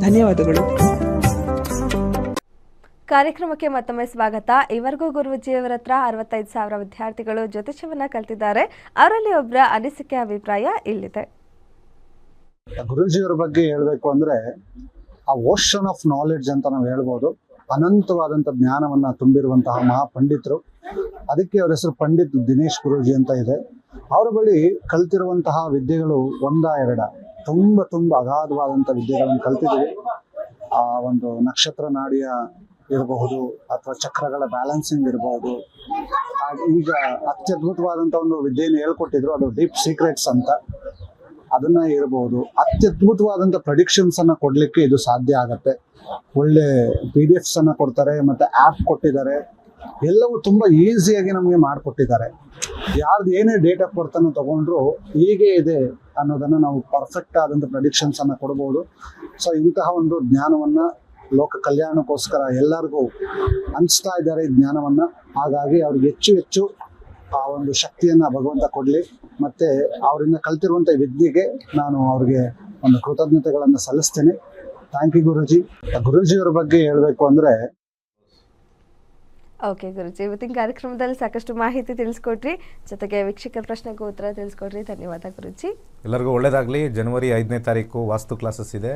ಧನ್ಯವಾದಗಳು. ಕಾರ್ಯಕ್ರಮಕ್ಕೆ ಮತ್ತೊಮ್ಮೆ ಸ್ವಾಗತ. ಇವರೆಗೂ ಗುರೂಜಿಯವರ ಹತ್ರ 65,000 ವಿದ್ಯಾರ್ಥಿಗಳು ಜ್ಯೋತಿಷ್ಯವನ್ನ ಕಲ್ತಿದ್ದಾರೆ. ಅವರಲ್ಲಿ ಒಬ್ಬರ ಅನಿಸಿಕೆ, ಅಭಿಪ್ರಾಯ ಇಲ್ಲಿದೆ. ಗುರೂಜಿಯವರ ಬಗ್ಗೆ ಹೇಳ್ಬೇಕು ಅಂದ್ರೆ ಆ ಓಷನ್ ಆಫ್ ನಾಲೆಡ್ಜ್ ಅಂತ ನಾವು ಹೇಳ್ಬೋದು. ಅನಂತವಾದಂಥ ಜ್ಞಾನವನ್ನ ತುಂಬಿರುವಂತಹ ಮಹಾಪಂಡಿತರು. ಅದಕ್ಕೆ ಅವರ ಹೆಸರು ಪಂಡಿತ್ ದಿನೇಶ್ ಗುರೂಜಿ ಅಂತ ಇದೆ. ಅವರ ಬಳಿ ಕಲ್ತಿರುವಂತಹ ವಿದ್ಯೆಗಳು 1-2 ತುಂಬ ಅಗಾಧವಾದಂಥ ವಿದ್ಯೆಗಳನ್ನು ಕಲ್ತಿದ್ದೀವಿ. ಆ ಒಂದು ನಕ್ಷತ್ರ ನಾಡಿಯ ಇರಬಹುದು ಅಥವಾ ಚಕ್ರಗಳ ಬ್ಯಾಲೆನ್ಸಿಂಗ್ ಇರಬಹುದು. ಈಗ ಅತ್ಯದ್ಭುತವಾದಂಥ ಒಂದು ವಿದ್ಯೆಯನ್ನು ಹೇಳ್ಕೊಟ್ಟಿದ್ರು, ಅದು ಡೀಪ್ ಸೀಕ್ರೆಟ್ಸ್ ಅಂತ. ಅದನ್ನ ಇರಬಹುದು. ಅತ್ಯದ್ಭುತವಾದಂಥ ಪ್ರೆಡಿಕ್ಷನ್ಸ್ ಅನ್ನ ಕೊಡ್ಲಿಕ್ಕೆ ಇದು ಸಾಧ್ಯ ಆಗತ್ತೆ. ಒಳ್ಳೆ PDFs ಅನ್ನ ಕೊಡ್ತಾರೆ, ಮತ್ತೆ ಆ್ಯಪ್ ಕೊಟ್ಟಿದ್ದಾರೆ. ಎಲ್ಲವೂ ತುಂಬಾ ಈಸಿಯಾಗಿ ನಮಗೆ ಮಾಡಿಕೊಟ್ಟಿದ್ದಾರೆ. ಯಾರ್ದು ಏನೇ ಡೇಟ್ ಆಫ್ ಬರ್ತ್ ಅನ್ನು ತಗೊಂಡ್ರು ಹೀಗೆ ಇದೆ ಅನ್ನೋದನ್ನ ನಾವು ಪರ್ಫೆಕ್ಟ್ ಆದಂಥ ಪ್ರೆಡಿಕ್ಷನ್ಸ್ ಅನ್ನ ಕೊಡಬಹುದು. ಸೊ ಇಂತಹ ಒಂದು ಜ್ಞಾನವನ್ನ ಲೋಕ ಕಲ್ಯಾಣಕ್ಕೋಸ್ಕರ ಎಲ್ಲರಿಗೂ ಹಂಚ್ತಾ ಇದ್ದಾರೆ ಈ ಜ್ಞಾನವನ್ನ. ಹಾಗಾಗಿ ಅವ್ರಿಗೆ ಹೆಚ್ಚು ಆ ಒಂದು ಶಕ್ತಿಯನ್ನ ಭಗವಂತ ಕೊಡ್ಲಿ. ಮತ್ತೆ ಅವರಿಂದ ಕಲ್ತಿರುವಂತ ವಿದ್ಯೆಗೆ ನಾನು ಅವ್ರಿಗೆ ಒಂದು ಕೃತಜ್ಞತೆಗಳನ್ನ ಸಲ್ಲಿಸ್ತೇನೆ. Thank you Guruji. ಗುರೂಜಿಯವರ ಬಗ್ಗೆ ಹೇಳ್ಬೇಕು ಅಂದ್ರೆ, ಓಕೆ ಗುರೂಜಿ, ಇವತ್ತಿನ ಕಾರ್ಯಕ್ರಮದಲ್ಲಿ ಸಾಕಷ್ಟು ಮಾಹಿತಿ ತಿಳಿಸ್ಕೊಟ್ರಿ, ಜೊತೆಗೆ ವೀಕ್ಷಕರ ಪ್ರಶ್ನೆಗೂ ಉತ್ತರ ತಿಳಿಸ್ಕೊಟ್ರಿ. ಧನ್ಯವಾದ ಗುರೂಜಿ. ಎಲ್ಲರಿಗೂ ಒಳ್ಳೆಯದಾಗಲಿ. ಜನವರಿ 5ನೇ ತಾರೀಕು ವಾಸ್ತು ಕ್ಲಾಸಸ್ ಇದೆ.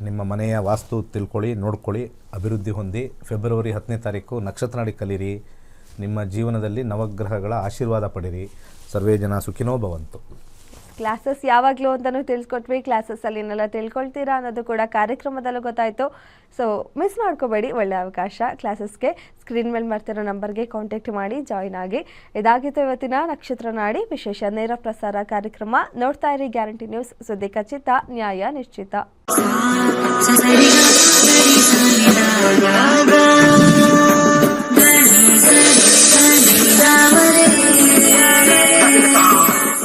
ನಿಮ್ಮ ಮನೆಯ ವಾಸ್ತು ತಿಳ್ಕೊಳ್ಳಿ, ನೋಡ್ಕೊಳ್ಳಿ, ಅಭಿವೃದ್ಧಿ ಹೊಂದಿ. ಫೆಬ್ರವರಿ 10ನೇ ತಾರೀಕು ನಕ್ಷತ್ರ ನಾಡಿ ಕಲೀರಿ. ನಿಮ್ಮ ಜೀವನದಲ್ಲಿ ನವಗ್ರಹಗಳ ಆಶೀರ್ವಾದ ಪಡೀರಿ. ಸರ್ವೇ ಜನ ಸುಖಿನೋ ಭವಂತು. ಕ್ಲಾಸಸ್ ಯಾವಾಗಲೂ ಅಂತಲೂ ತಿಳಿಸ್ಕೊಟ್ವಿ. ಕ್ಲಾಸಸ್ಸಲ್ಲಿ ಏನೆಲ್ಲ ತಿಳ್ಕೊಳ್ತೀರಾ ಅನ್ನೋದು ಕೂಡ ಕಾರ್ಯಕ್ರಮದಲ್ಲೂ ಗೊತ್ತಾಯಿತು. ಸೊ ಮಿಸ್ ಮಾಡ್ಕೋಬೇಡಿ, ಒಳ್ಳೆ ಅವಕಾಶ. ಕ್ಲಾಸಸ್ಗೆ ಸ್ಕ್ರೀನ್ ಮೇಲೆ ಮಾಡ್ತಿರೋ ನಂಬರ್ಗೆ ಕಾಂಟ್ಯಾಕ್ಟ್ ಮಾಡಿ, ಜಾಯಿನ್ ಆಗಿ. ಇದಾಗಿತ್ತು ಇವತ್ತಿನ ನಕ್ಷತ್ರ ನಾಡಿ ವಿಶೇಷ ನೇರ ಪ್ರಸಾರ ಕಾರ್ಯಕ್ರಮ. ನೋಡ್ತಾ ಇರಿ ಗ್ಯಾರಂಟಿ ನ್ಯೂಸ್. ಸುದ್ದಿ ಖಚಿತ, ನ್ಯಾಯ ನಿಶ್ಚಿತ.